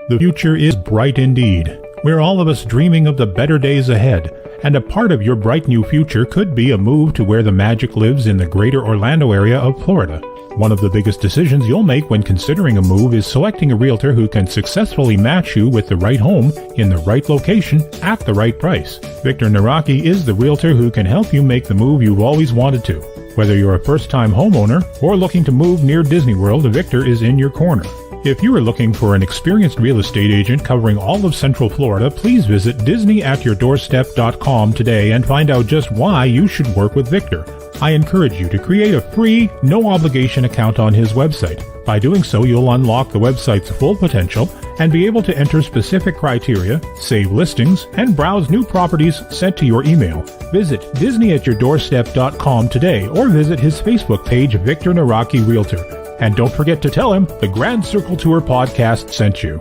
The future is bright indeed. We're all of us dreaming of the better days ahead, and a part of your bright new future could be a move to where the magic lives in the greater Orlando area of Florida. One of the biggest decisions you'll make when considering a move is selecting a realtor who can successfully match you with the right home in the right location at the right price. Victor Naraki is the realtor who can help you make the move you've always wanted to. Whether you're a first-time homeowner or looking to move near Disney World, Victor is in your corner. If you are looking for an experienced real estate agent covering all of Central Florida, please visit DisneyAtYourDoorstep.com today and find out just why you should work with Victor. I encourage you to create a free, no-obligation account on his website. By doing so, you'll unlock the website's full potential and be able to enter specific criteria, save listings, and browse new properties sent to your email. Visit DisneyAtYourDoorstep.com today or visit his Facebook page, Victor Naraki Realtor. And don't forget to tell him the Grand Circle Tour podcast sent you.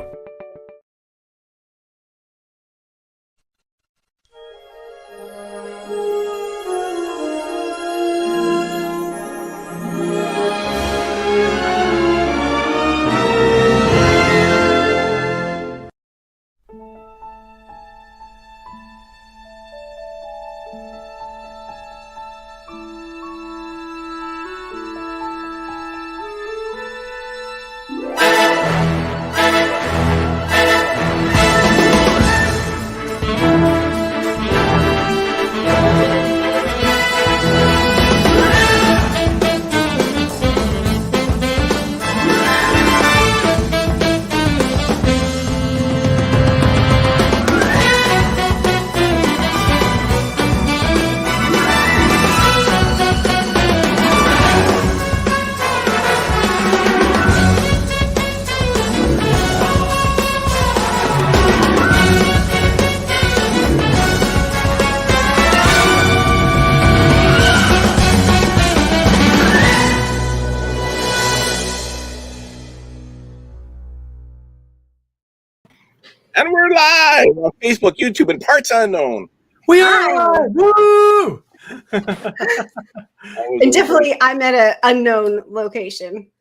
And we're live on Facebook, YouTube, and parts unknown. We are! Woo! And definitely, I'm at an unknown location.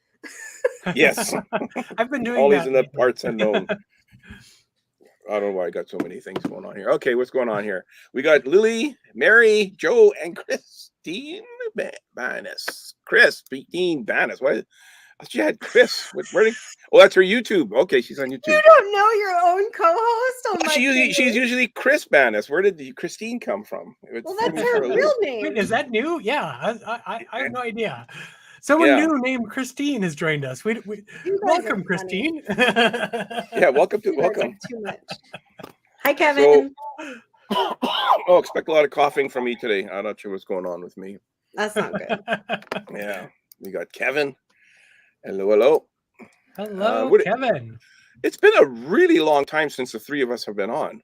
Yes. I've been doing Always that. in the parts unknown. I don't know why I got so many things going on here. Okay, what's going on here? We got Lily, Mary, Joe, and Christine Bannis. Christine Bannis. What? She had Chris. Oh, that's her YouTube. Okay, she's on YouTube. You don't know your own co-host? Oh my She's usually Chris Bannis. Where did Christine come from? Well, that's her real name. Wait, is that new? Yeah, I have no idea. Someone new named Christine has joined us. Welcome, Christine. Yeah, welcome. Too much. Hi, Kevin. Expect a lot of coughing from me today. I'm not sure what's going on with me. That's not good. Yeah, we got Kevin. Hello. Hello, Kevin. It's been a really long time since the three of us have been on.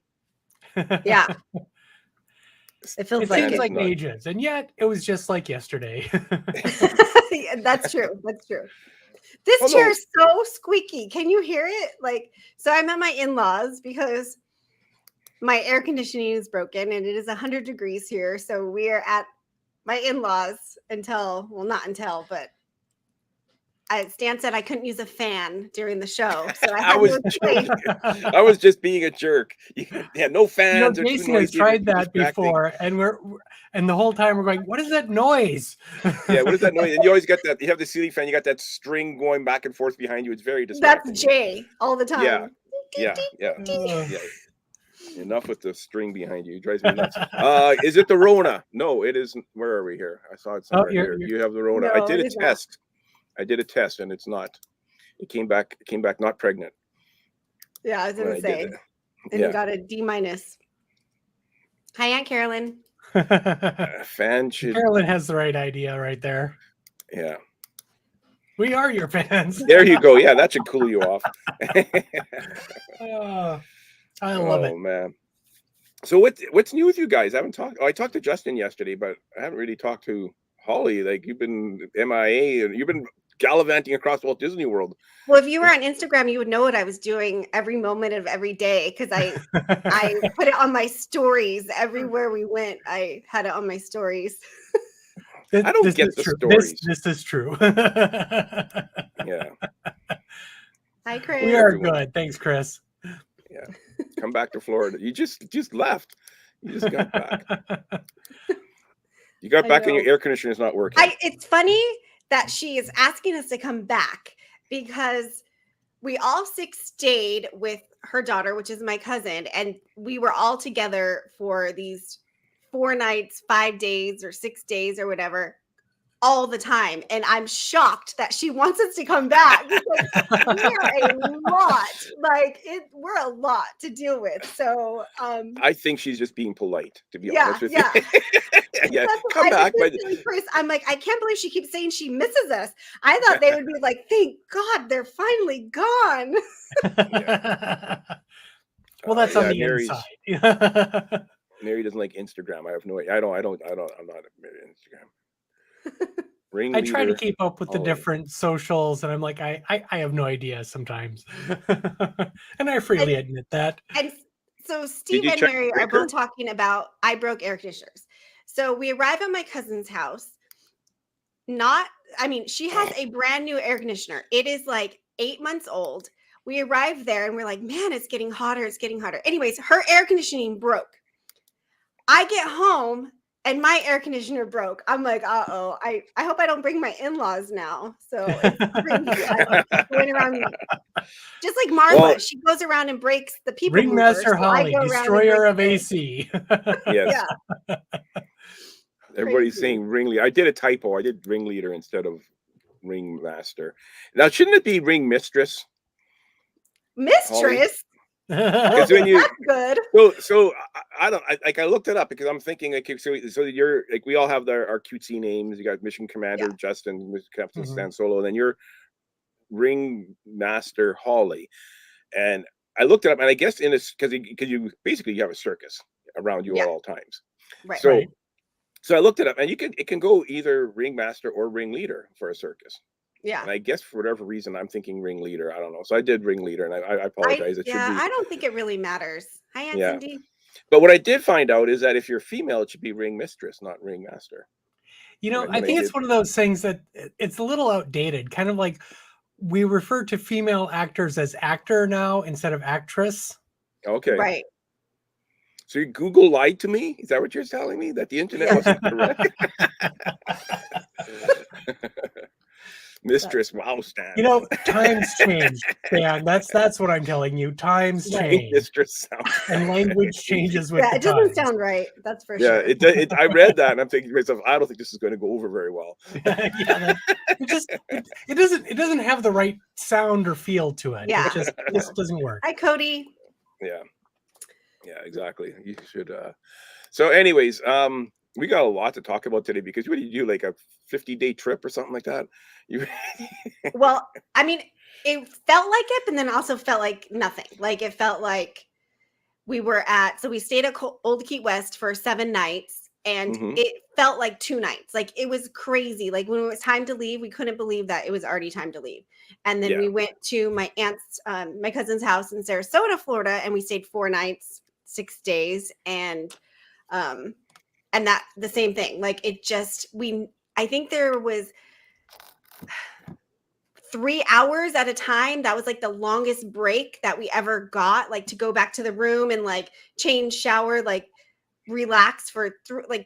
Yeah. It seems like ages, and yet it was just like yesterday. Yeah, that's true. This chair is so squeaky. Can you hear it? So I'm at my in-laws because my air conditioning is broken and it is 100 degrees here. So we are at my in-laws but Stan said I couldn't use a fan during the show, so I was just being a jerk. Yeah, no fans. Jason has tried that before, and the whole time we're going, "What is that noise?" Yeah, what is that noise? And you always get that. You have the ceiling fan. You got that string going back and forth behind you. It's very distracting. That's Jay all the time. Yeah. Enough with the string behind you. It drives me nuts. Is it the Rona? No, it isn't. Where are we here? I saw it somewhere here. You have the Rona. No, I did a test. I did a test and it's not. It came back not pregnant. Yeah, I was gonna say. And you got a D-. Hi, Aunt Carolyn. Carolyn has the right idea right there. Yeah. We are your fans. There you go. Yeah, that should cool you off. I love it. Oh man. So what's new with you guys? I haven't talked. I talked to Justin yesterday, but I haven't really talked to Holly. Like, you've been MIA and you've been gallivanting across Walt Disney World. Well, if you were on Instagram, you would know what I was doing every moment of every day, because I put it on my stories everywhere we went. I had it on my stories. I don't get the stories. This is true. Yeah. Hi, Chris. We are good. Thanks, Chris. Yeah. Come back to Florida. You just left. You just got back. You got back and your air conditioner is not working. It's funny that she is asking us to come back because we all 6 stayed with her daughter, which is my cousin, and we were all together for these 4 nights, 5 days, or 6 days, or whatever, all the time. And I'm shocked that she wants us to come back because we're a lot. We're a lot to deal with. So I think she's just being polite, to be honest with you. Yeah, come back. Chris, I'm like, I can't believe she keeps saying she misses us. I thought they would be like, thank God they're finally gone. Well, that's on the inside. Mary doesn't like Instagram. I have no idea. I'm not a Instagram. I try to keep up with the different socials, and I'm like, I have no idea sometimes. And I freely admit that. And so Steve and Mary are both talking about I broke air conditioners. So we arrive at my cousin's house. She has a brand new air conditioner. It is like 8 months old. We arrived there and we're like, man, it's getting hotter. It's getting hotter. Anyways, her air conditioning broke. I get home and my air conditioner broke. I'm like, uh-oh. I hope I don't bring my in-laws now. So it's crazy. Going around, just like Marla, she goes around and breaks the people. Ringmaster Holly, destroyer of AC. Yes. Yeah. Everybody's saying ringleader. I did a typo. I did ringleader instead of ringmaster. Now, shouldn't it be ring mistress? Mistress? Because when you that's good. So I looked it up because I'm thinking so you're like we all have our cutesy names. You got Mission Commander Justin, Captain Stan Solo, and then you're Ringmaster Holly. And I looked it up, and I guess in this because you basically you have a circus around you at all times. Right. So I looked it up, and it can go either ringmaster or ringleader for a circus. Yeah. And I guess for whatever reason, I'm thinking ringleader. I don't know. So I did ringleader, and I apologize. I don't think it really matters. Hi, Aunt Cindy. But what I did find out is that if you're female, it should be ring mistress, not ringmaster. I think it's one of those things that it's a little outdated. Kind of like we refer to female actors as actor now instead of actress. Okay. Right. So Google lied to me? Is that what you're telling me? That the internet wasn't correct? Mistress, wow, Stan. Times change, Dan. That's what I'm telling you. Times change. Mistress and language changes with it doesn't sound right. That's for sure. Yeah, I read that and I'm thinking to myself, I don't think this is going to go over very well. It doesn't have the right sound or feel to it. Yeah. It just doesn't work. Hi, Cody. Yeah, exactly. You should. So, anyways, we got a lot to talk about today because what did you do? Like a 50-day trip or something like that? Well, I mean, it felt like it, but then also felt like nothing. Like it felt like we stayed at Old Key West for 7 nights, and it felt like 2 nights. Like it was crazy. Like when it was time to leave, we couldn't believe that it was already time to leave. And then we went to my aunt's, my cousin's house in Sarasota, Florida, and we stayed 4 nights, 6 days, and that the same thing. Like it just I think there was 3 hours at a time. That was like the longest break that we ever got, like to go back to the room and like change, shower, like relax for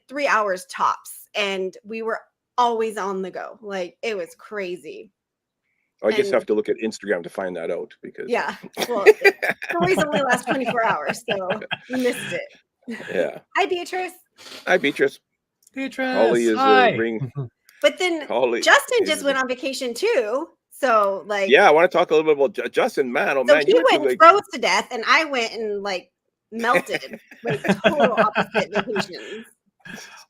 3 hours tops. And we were always on the go. Like it was crazy. I just have to look at Instagram to find that out because well, stories only last 24 hours, so you missed it. Yeah. Hi, Beatrice. Hi, Beatrice. Holly is a ring. But then Justin just went on vacation too. So I want to talk a little bit about Justin. Man, he went and froze to death, and I went and melted. Total opposite vacations.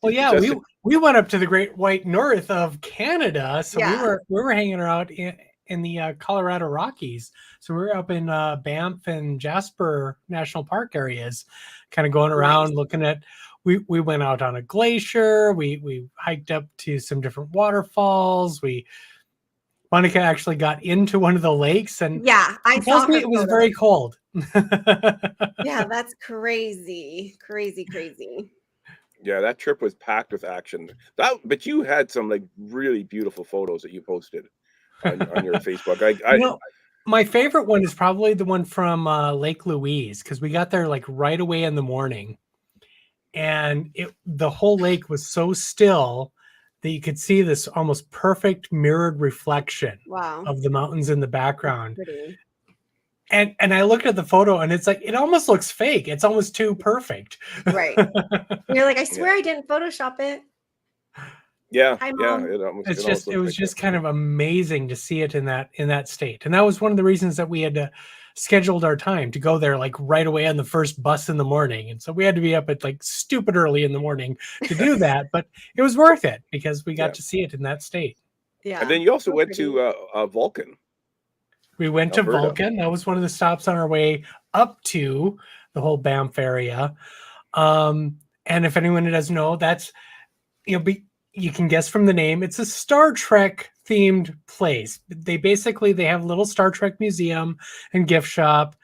Well, yeah, we went up to the Great White North of Canada, so we were hanging out in the Colorado Rockies. So we were up in Banff and Jasper National Park areas, kind of going around looking at. We went out on a glacier. We hiked up to some different waterfalls. Monica actually got into one of the lakes, and I saw her. It was very cold. Yeah, that's crazy. Yeah, that trip was packed with action. But you had some really beautiful photos that you posted on your Facebook. My favorite one is probably the one from Lake Louise, because we got there like right away in the morning, and the whole lake was so still that you could see this almost perfect mirrored reflection of the mountains in the background. And I looked at the photo and it's like, it almost looks fake. It's almost too perfect. Right. You're like, I swear I didn't Photoshop it. Yeah. Hi, Mom. It was just kind of amazing to see it in that state. And that was one of the reasons that we had scheduled our time to go there like right away on the first bus in the morning. And so we had to be up at like stupid early in the morning to do that, but it was worth it because we got to see it in that state. Yeah. And then you also went to Vulcan. We went to Vulcan. That was one of the stops on our way up to the whole Banff area. And if anyone doesn't know, that's, you can guess from the name, it's a Star Trek themed place. They have a little Star Trek museum and gift shop.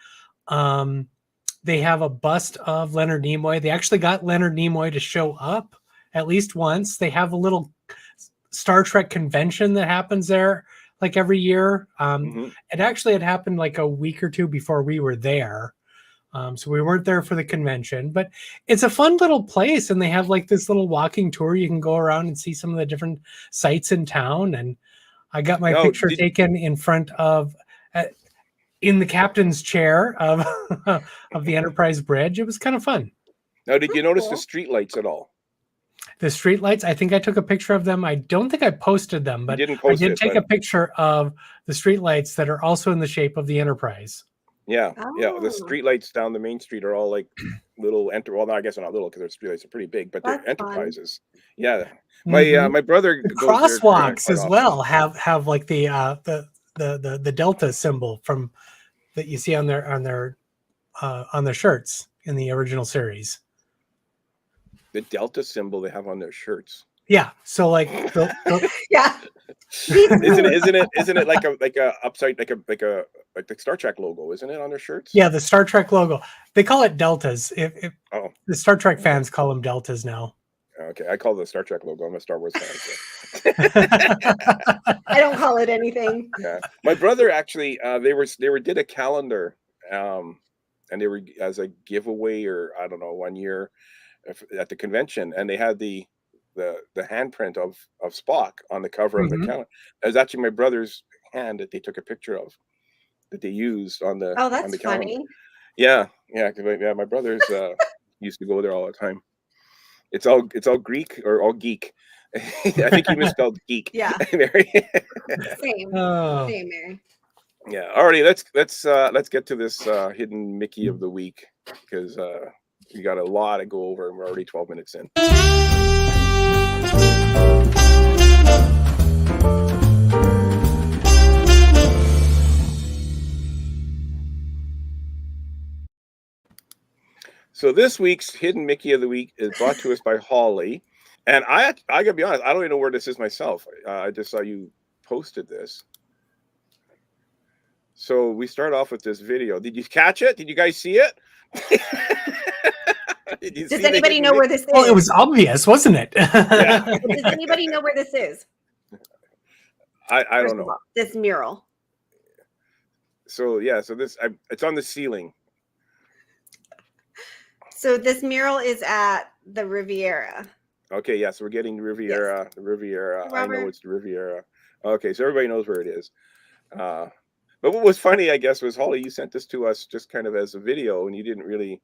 They have a bust of Leonard Nimoy. They actually got Leonard Nimoy to show up at least once. They have a little Star Trek convention that happens there like every year. It actually had happened like a week or two before we were there. So we weren't there for the convention, but it's a fun little place. And they have like this little walking tour. You can go around and see some of the different sites in town. And I got my picture taken in front of, in the captain's chair of, of the Enterprise Bridge. It was kind of fun. Now, did you notice the street lights at all? The street lights, I think I took a picture of them. I don't think I posted them, but I did take a picture of the street lights that are also in the shape of the Enterprise. Yeah, the street lights down the main street are all like little well, no, I guess they're not little because their street lights are pretty big, but they're Enterprises. Fun. Yeah, my brother the crosswalks as well have like the Delta symbol from that you see on their shirts in the original series. The Delta symbol they have on their shirts. Yeah. So like yeah. Isn't it like a upside like the Star Trek logo, isn't it, on their shirts? Yeah, the Star Trek logo. They call it Deltas. If the Star Trek fans call them Deltas now. Okay, I call it the Star Trek logo. I'm a Star Wars fan. So. I don't call it anything. Yeah. My brother actually they did a calendar and they were as a giveaway or I don't know 1 year at the convention, and they had the handprint of Spock on the cover of the calendar. It was actually my brother's hand that they took a picture of that they used on the that's on the calendar. funny. Yeah, my brothers used to go there all the time. It's all Greek or all geek. I think he misspelled geek. Yeah. Mary. Same, Mary. Yeah. Alrighty, let's get to this hidden Mickey of the week because we got a lot to go over and we're already 12 minutes in. So this week's hidden Mickey of the week is brought to us by Holly, and I gotta be honest, I don't even know where this is myself. I just saw you posted this. So we start off with this video. Did you catch it? Did you guys see it? Does anybody know where this is? Well, it was obvious, wasn't it? Yeah. Does anybody know where this is? I don't know. This mural. So this it's on the ceiling. So this mural is at the Riviera. Okay, yeah, so we're getting Riviera. Yes. The Riviera. Robert. I know it's the Riviera. Okay, so everybody knows where it is. But what was funny, I guess, was Holly, you sent this to us just kind of as a video, and you didn't really.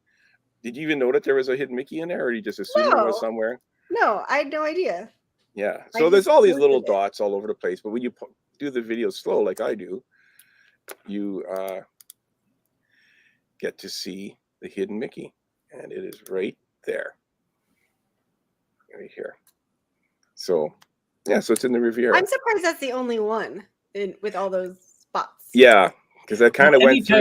Did you even know that there was a hidden Mickey in there, or you just assumed it was somewhere? No, I had no idea. Yeah, so there's all these little dots all over the place, but when you do the video slow, like I do, you get to see the hidden Mickey. And it is right there. Right here. So, so it's in the Riviera. I'm surprised that's the only one with all those spots. Yeah, because I kind of went through.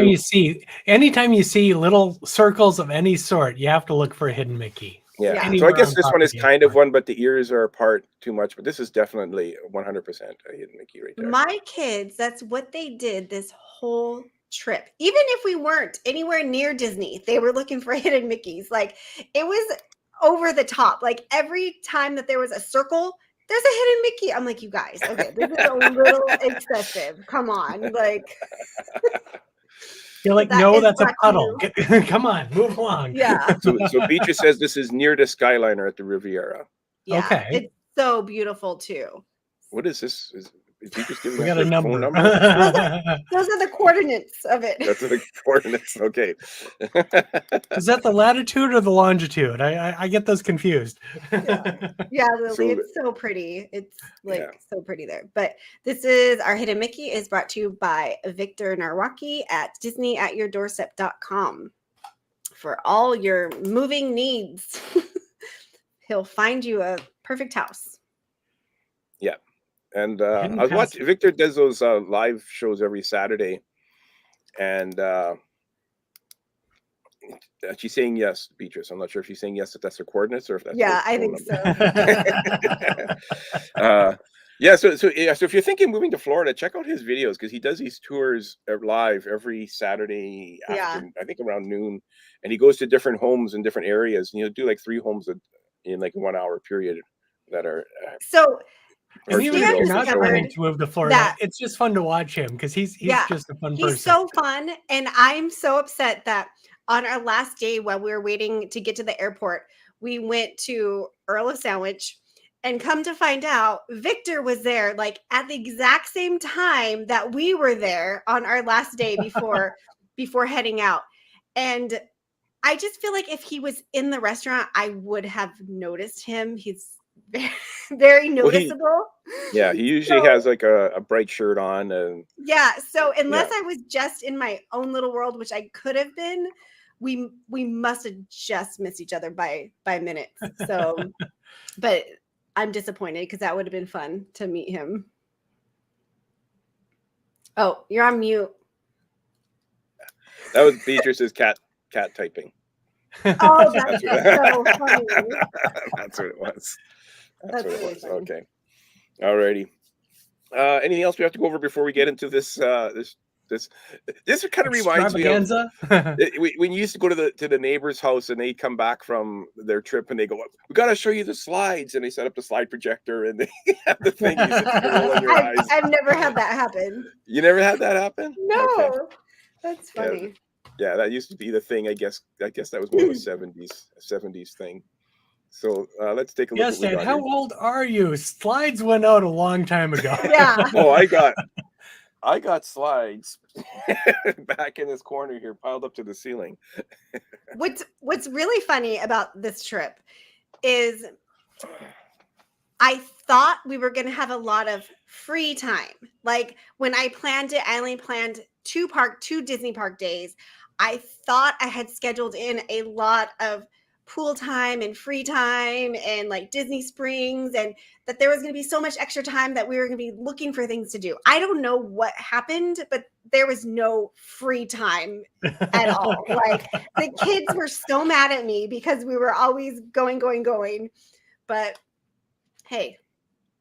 Anytime you see little circles of any sort, you have to look for a hidden Mickey. Yeah. So I guess this one is kind of one, but the ears are apart too much. But this is definitely 100% a hidden Mickey right there. My kids, that's what they did this whole trip. Even if we weren't anywhere near Disney, they were looking for hidden Mickeys. Like it was over the top. Like every time that there was a circle, there's a hidden Mickey. I'm like, you guys, okay, this is a little excessive. Come on, like. You're like, no, that's a puddle. Come on, move along. Yeah. So Beatrice says this is near the Skyliner at the Riviera. Yeah, okay. It's so beautiful too. What is this? Is Beatrice giving We us got a her number. phone number? Those are the coordinates of it. That's the coordinates. Okay. Is that the latitude or the longitude? I get those confused. Yeah, Lily, it's so pretty. It's like so pretty there. But this is our hidden Mickey is brought to you by Victor Narwaki at DisneyAtYourDoorstep.com for all your moving needs. He'll find you a perfect house. Yeah. And I was watching. Victor does those live shows every Saturday, and she's saying yes, Beatrice. I'm not sure if she's saying yes if that's her coordinates or if that's I think so. Yeah. So if you're thinking moving to Florida, check out his videos because he does these tours live every Saturday after, I think around noon, and he goes to different homes in different areas, and he'll do like 3 homes in like a 1 hour period that are so. And even if you're not planning to move to Florida, it's just fun to watch him because he's just a fun person. He's so fun. And I'm so upset that on our last day while we were waiting to get to the airport, we went to Earl of Sandwich, and come to find out, Victor was there like at the exact same time that we were there on our last day before heading out. And I just feel like if he was in the restaurant, I would have noticed him. He's very noticeable. He usually has like a bright shirt on, and so unless I was just in my own little world, which I could have been, we must have just missed each other by minutes. So but I'm disappointed because that would have been fun to meet him. Oh, you're on mute. That was Beatrice's cat typing. Oh, that's so funny. That's what it was. That's what it was. Okay. Alrighty. Anything else we have to go over before we get into this? This kind of reminds me of when you used to go to the neighbor's house and they come back from their trip and they go, "We got to show you the slides," and they set up the slide projector and they have the thing. You sit there rolling your eyes. I've never had that happen. You never had that happen? No, okay. That's funny. Yeah, that used to be the thing. I guess that was more of a 70s thing. So let's take a look. Yes, Dad. How old are you? Slides went out a long time ago. Yeah. Oh, I got slides back in this corner here, piled up to the ceiling. What's really funny about this trip is I thought we were going to have a lot of free time. Like when I planned it, I only planned 2 Disney park days. I thought I had scheduled in a lot of pool time and free time and like Disney Springs, and that there was going to be so much extra time that we were going to be looking for things to do. I don't know what happened, but there was no free time at all. Like the kids were so mad at me because we were always going. But hey,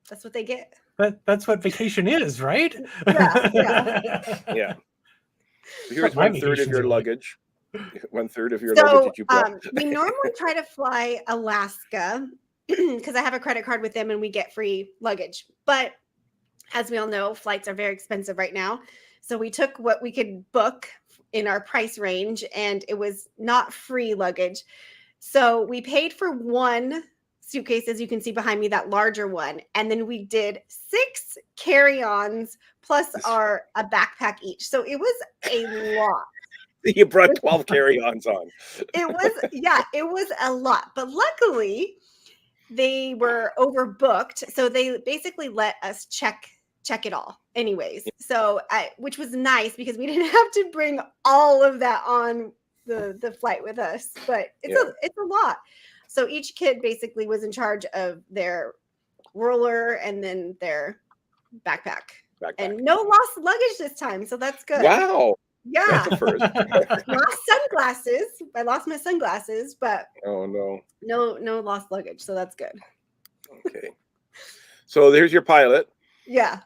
that's what they get. But that's what vacation is, right? Yeah. Here's 1/3 of your luggage. 1/3 of your luggage that you brought. We normally try to fly Alaska because I have a credit card with them and we get free luggage. But as we all know, flights are very expensive right now. So we took what we could book in our price range, and it was not free luggage. So we paid for 1 suitcase, as you can see behind me, that larger one. And then we did 6 carry-ons plus a backpack each. So it was a lot. You brought 12 carry-ons on. It was a lot. But luckily, they were overbooked. So they basically let us check it all anyways. So which was nice because we didn't have to bring all of that on the flight with us. But it's a lot. So each kid basically was in charge of their roller and then their backpack. And no lost luggage this time. So that's good. Wow. Yeah. That's the first. Lost sunglasses. I lost my sunglasses, but oh no. No lost luggage. So that's good. Okay. So there's your pilot. Yeah.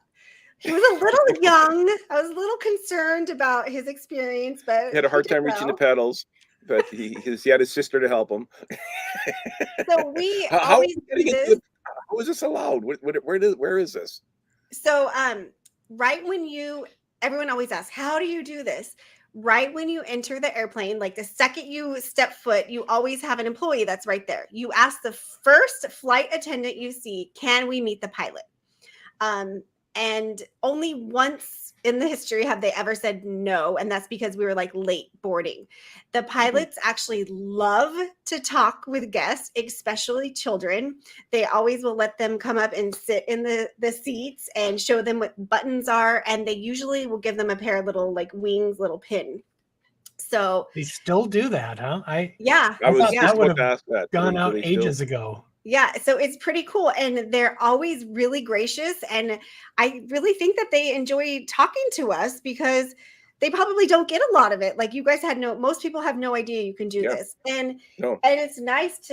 He was a little young. I was a little concerned about his experience, but he had a hard time reaching the pedals, but he had his sister to help him. So we always do this. How is this allowed? Where is this? So, right when everyone always asks, how do you do this? Right when you enter the airplane, like the second you step foot, you always have an employee that's right there. You ask the first flight attendant you see, can we meet the pilot? And only once in the history have they ever said no, and that's because we were like late boarding. The pilots actually love to talk with guests, especially children. They always will let them come up and sit in the seats and show them what buttons are, and they usually will give them a pair of little like wings, little pin. So they still do that, huh? I was just about to ask that. Gone out ages ago. Yeah, so it's pretty cool, and they're always really gracious, and I really think that they enjoy talking to us because they probably don't get a lot of it. Like you guys most people have no idea you can do this, and it's nice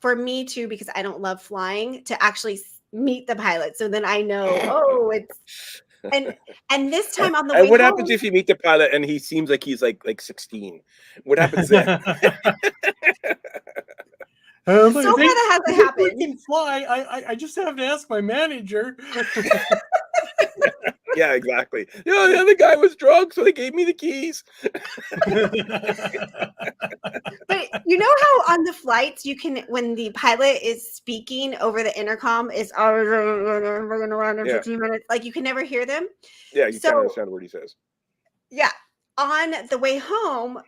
for me too, because I don't love flying, to actually meet the pilot. So then I know, it's and this time on the way. And what happens if you meet the pilot and he seems like he's like 16? What happens then? So far that hasn't happened. I can fly. I just have to ask my manager. Yeah, exactly. The other guy was drunk, so they gave me the keys. But you know how on the flights you can, when the pilot is speaking over the intercom, we're going to run in 15 minutes. Like you can never hear them. Yeah, you can't understand what he says. Yeah. On the way home,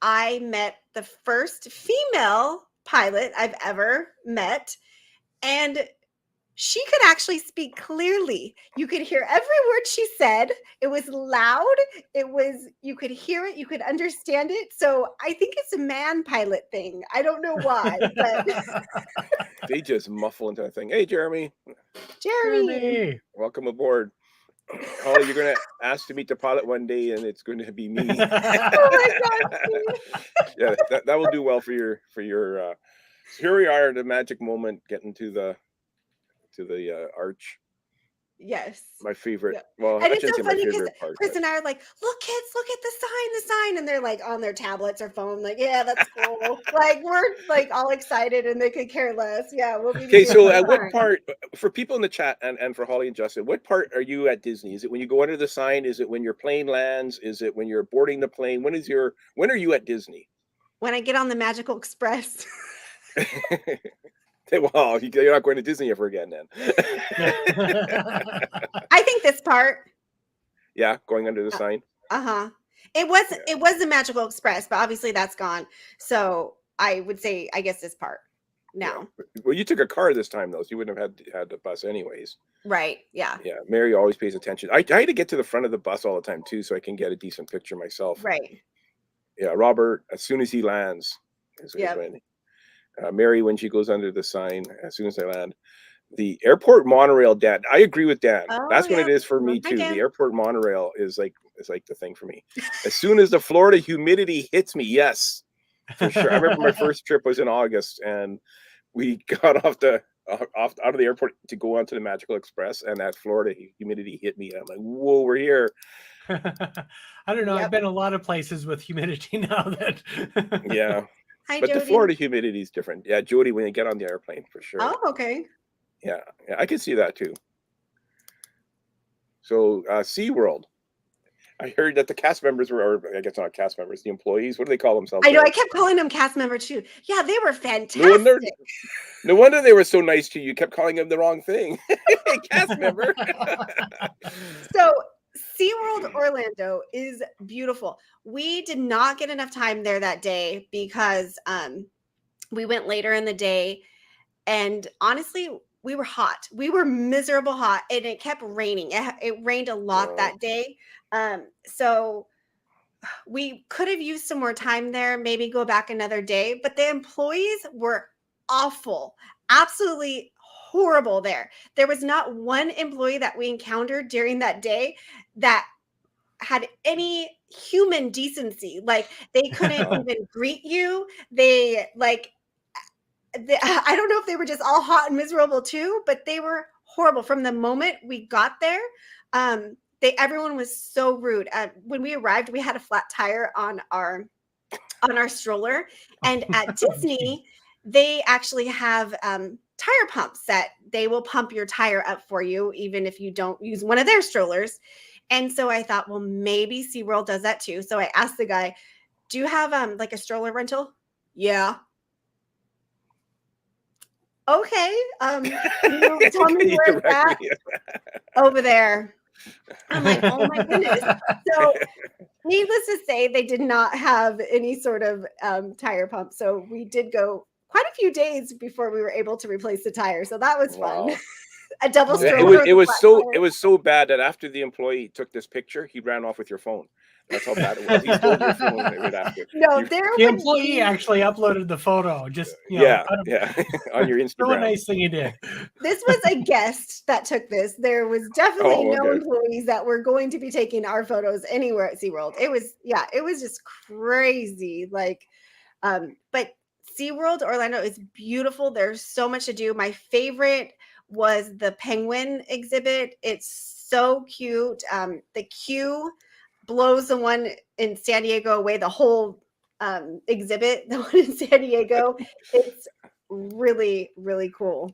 I met the first female pilot I've ever met, and she could actually speak clearly. You could hear every word she said. It was loud. You could hear it. You could understand it. So I think it's a man pilot thing. I don't know why, but they just muffle into that thing. Hey, Jeremy. Welcome aboard. Oh, you're going to ask to meet the pilot one day, and it's going to be me. Oh my God. Yeah, that will do well for your. Here we are, the magic moment, getting to the arch. Yes, my favorite. Yeah. Well, and it's so funny because Chris and I are like, "Look, kids, look at the sign," and they're like on their tablets or phone, like, "Yeah, that's cool." Like we're like all excited, and they could care less. Yeah, we'll be okay. So, at what part, for people in the chat and for Holly and Justin, what part are you at Disney? Is it when you go under the sign? Is it when your plane lands? Is it when you're boarding the plane? When are you at Disney? When I get on the Magical Express. Well, you're not going to Disney ever again then. I think this part. Yeah, going under the sign. It was the Magical Express, but obviously that's gone. So I would say, I guess this part now. Yeah. Well, you took a car this time though, so you wouldn't have had the bus anyways. Right. Yeah. Yeah. Mary always pays attention. I had to get to the front of the bus all the time too, so I can get a decent picture myself. Right. Yeah. Robert, as soon as he lands, Mary, when she goes under the sign, as soon as I land, the airport monorail, Dan. I agree with Dan. That's what it is for me too. The airport monorail is like the thing for me. As soon as the Florida humidity hits me, yes, for sure. I remember my first trip was in August, and we got out of the airport to go onto the Magical Express, and that Florida humidity hit me. I'm like, whoa, we're here. I don't know. I've been a lot of places with humidity now that. Yeah. Hi, but Jody. The Florida humidity is different. Yeah, Jody, when you get on the airplane, for sure. Oh, okay. Yeah, I can see that too. So, SeaWorld. I heard that the cast members or I guess not cast members, the employees, what do they call themselves? I know, I kept calling them cast member too. Yeah, they were fantastic. No wonder they were so nice to you. You kept calling them the wrong thing. Cast member. So, SeaWorld Orlando is beautiful. We did not get enough time there that day because we went later in the day, and honestly, we were hot. We were miserable hot, and it kept raining. It rained a lot that day. So we could have used some more time there, maybe go back another day, but the employees were awful, absolutely horrible there. There was not one employee that we encountered during that day that had any human decency. Like they couldn't even greet you. I don't know if they were just all hot and miserable too, but they were horrible from the moment we got there. Everyone was so rude. When we arrived, we had a flat tire on our stroller, and at Disney, they actually have tire pumps that they will pump your tire up for you, even if you don't use one of their strollers. And so I thought, well, maybe SeaWorld does that too. So I asked the guy, do you have like a stroller rental? Yeah. Okay. Tell me where it's at. Over there. I'm like, oh my goodness. So needless to say, they did not have any sort of tire pump. So we did go quite a few days before we were able to replace the tire. So that was fun. A double stroller. It was so bad that after the employee took this picture, he ran off with your phone. That's how bad it was. He stole your phone right after. No, the employee actually uploaded the photo. Just on your Instagram. So a nice thing he did. This was a guest that took this. There was definitely no employees that were going to be taking our photos anywhere at SeaWorld. It was just crazy. Like, but SeaWorld Orlando is beautiful. There's so much to do. My favorite was the penguin exhibit. It's so cute. The queue blows the one in San Diego away, the whole exhibit, the one in San Diego. It's really, really cool.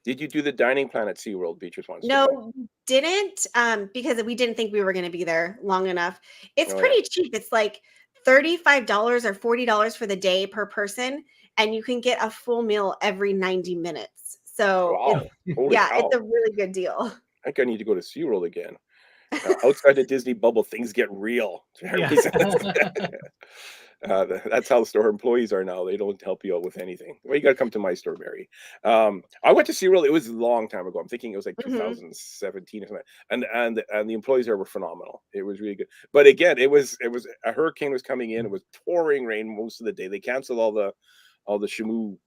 Did you do the dining plan at SeaWorld Beaches once? No, didn't, because we didn't think we were going to be there long enough. It's pretty cheap. It's like $35 or $40 for the day per person, and you can get a full meal every 90 minutes. So it's a really good deal. I think I need to go to SeaWorld again. Outside the Disney bubble, things get real. That's how store employees are now. They don't help you out with anything. Well, you got to come to my store, Mary. I went to SeaWorld. It was a long time ago. I'm thinking it was like 2017 or something. And the employees there were phenomenal. It was really good. But again, it was a hurricane was coming in. It was pouring rain most of the day. They canceled all the Shamu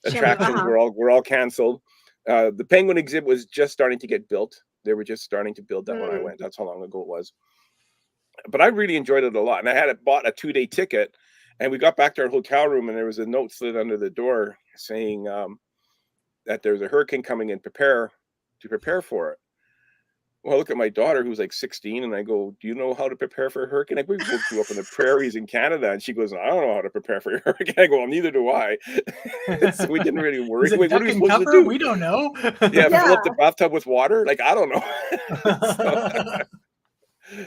attractions were all canceled. The penguin exhibit was just starting to get built. They were just starting to build that when I went. That's how long ago it was. But I really enjoyed it a lot. And I had bought a 2-day ticket, and we got back to our hotel room, and there was a note slid under the door saying that there's a hurricane coming in, prepare for it. Well, I look at my daughter, who's like 16, and I go, do you know how to prepare for a hurricane? We grew up in the prairies in Canada. And she goes, I don't know how to prepare for a hurricane. I go, well, neither do I. So we didn't really worry. What are we supposed to do? We don't know. Fill up the bathtub with water? Like, I don't know.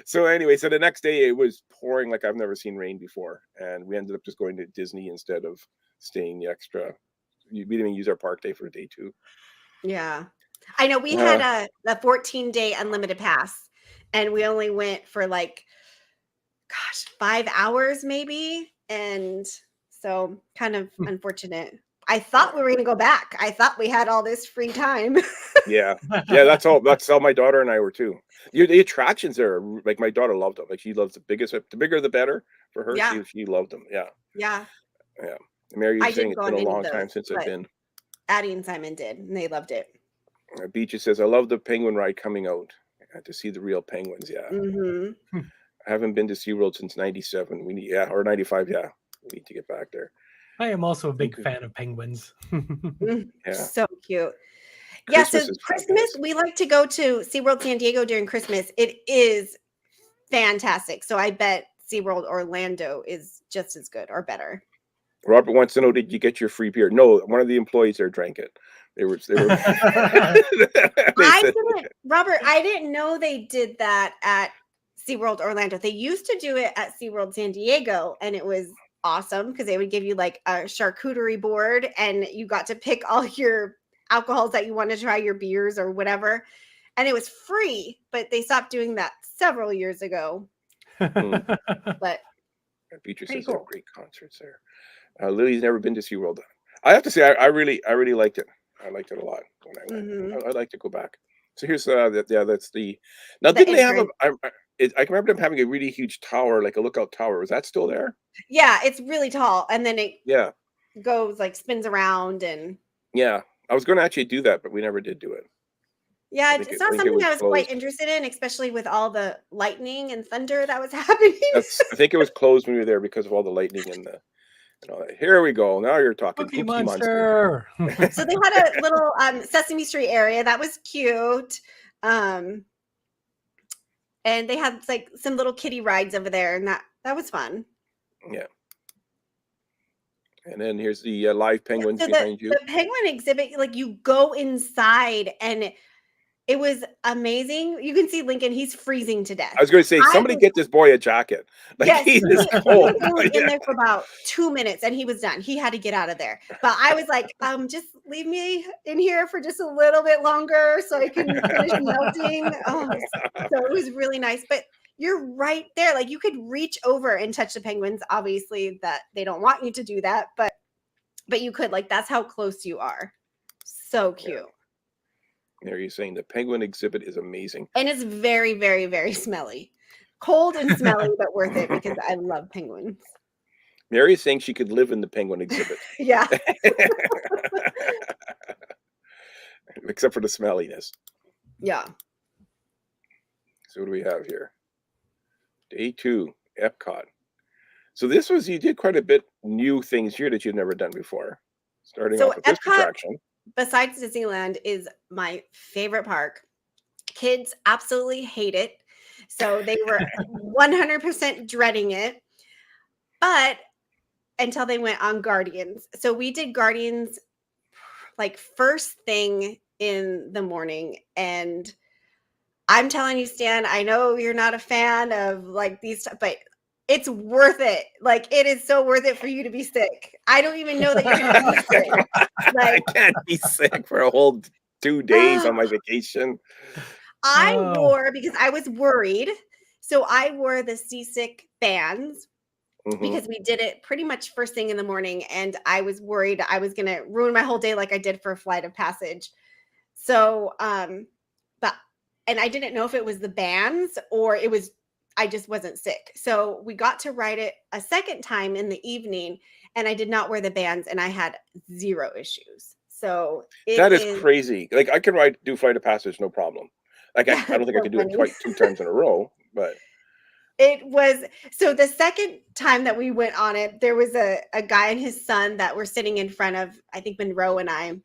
So anyway, so the next day it was pouring like I've never seen rain before. And we ended up just going to Disney instead of staying the extra. We didn't even use our park day for day 2. Yeah. I know we had a 14-day unlimited pass, and we only went for 5 hours maybe. And so kind of unfortunate. I thought we were going to go back. I thought we had all this free time. Yeah. That's how my daughter and I were too. The attractions there, like my daughter loved them. Like she loves the bigger the better for her. Yeah. She loved them. Yeah. Yeah. Yeah. Mary was saying it's been a long time since I've been. Addie and Simon did, and they loved it. Beaches says, I love the penguin ride coming out to see the real penguins. Yeah. Mm-hmm. I haven't been to SeaWorld since 97. Or 95. Yeah. We need to get back there. I am also a big fan of penguins. Yeah. So cute. So Christmas, we like to go to SeaWorld San Diego during Christmas. It is fantastic. So I bet SeaWorld Orlando is just as good or better. Robert wants to know, did you get your free beer? No, one of the employees there drank it. They were Robert, I didn't know they did that at SeaWorld Orlando. They used to do it at SeaWorld San Diego, and it was awesome because they would give you like a charcuterie board, and you got to pick all your alcohols that you want to try, your beers or whatever, and it was free. But they stopped doing that several years ago. But Beatrice says cool. Great concerts there. Lily's never been to SeaWorld. I have to say, I really liked it. I liked it a lot when I went. Mm-hmm. I'd like to go back. So here's that's the. Now, didn't they have I can remember them having a really huge tower, like a lookout tower. Was that still there? Yeah, it's really tall, and then it goes spins around and. Yeah, I was going to actually do that, but we never did do it. Yeah, it's not something I was quite interested in, especially with all the lightning and thunder that was happening. I think it was closed when we were there because of all the lightning and the. Here we go. Now you're talking. Cookie Monster. So they had a little Sesame Street area that was cute, and they had some little kiddie rides over there, and that was fun. Yeah. And then here's the live penguins behind you. The penguin exhibit, like you go inside and it was amazing. You can see Lincoln; he's freezing to death. I was going to say, somebody get this boy a jacket. Like, yes, he is he cold. was only in there for about 2 minutes, and he was done. He had to get out of there. But I was like, just leave me in here for just a little bit longer so I can finish melting. So it was really nice. But you're right there. Like you could reach over and touch the penguins. Obviously, that they don't want you to do that, but you could. Like that's how close you are. So cute. Yeah. There you're saying the penguin exhibit is amazing. And it's very, very, very smelly. Cold and smelly, but worth it because I love penguins. Mary is saying she could live in the penguin exhibit. Yeah. Except for the smelliness. Yeah. So what do we have here? Day 2, Epcot. So this was, you did quite a bit new things here that you've never done before. Starting off with this attraction. Besides Disneyland, is my favorite park. Kids absolutely hate it. So they were 100% dreading it. But until they went on Guardians. So we did Guardians like first thing in the morning. And I'm telling you, Stan, I know you're not a fan of like these, but it's worth it. Like it is so worth it for you to be sick. I don't even know that you're going to be sick. Like, I can't be sick for a whole 2 days on my vacation. I wore, because I was worried. So I wore the seasick bands because we did it pretty much first thing in the morning. And I was worried I was going to ruin my whole day like I did for a Flight of Passage. So, and I didn't know if it was the bands or it was, I just wasn't sick. So we got to ride it a second time in the evening and I did not wear the bands and I had 0 issues. So that is crazy. Like I can do Flight of Passage, no problem. Like I don't think I could do it twice, 2 times in a row, but it was, so the second time that we went on it, there was a guy and his son that were sitting in front of, I think, Monroe and I.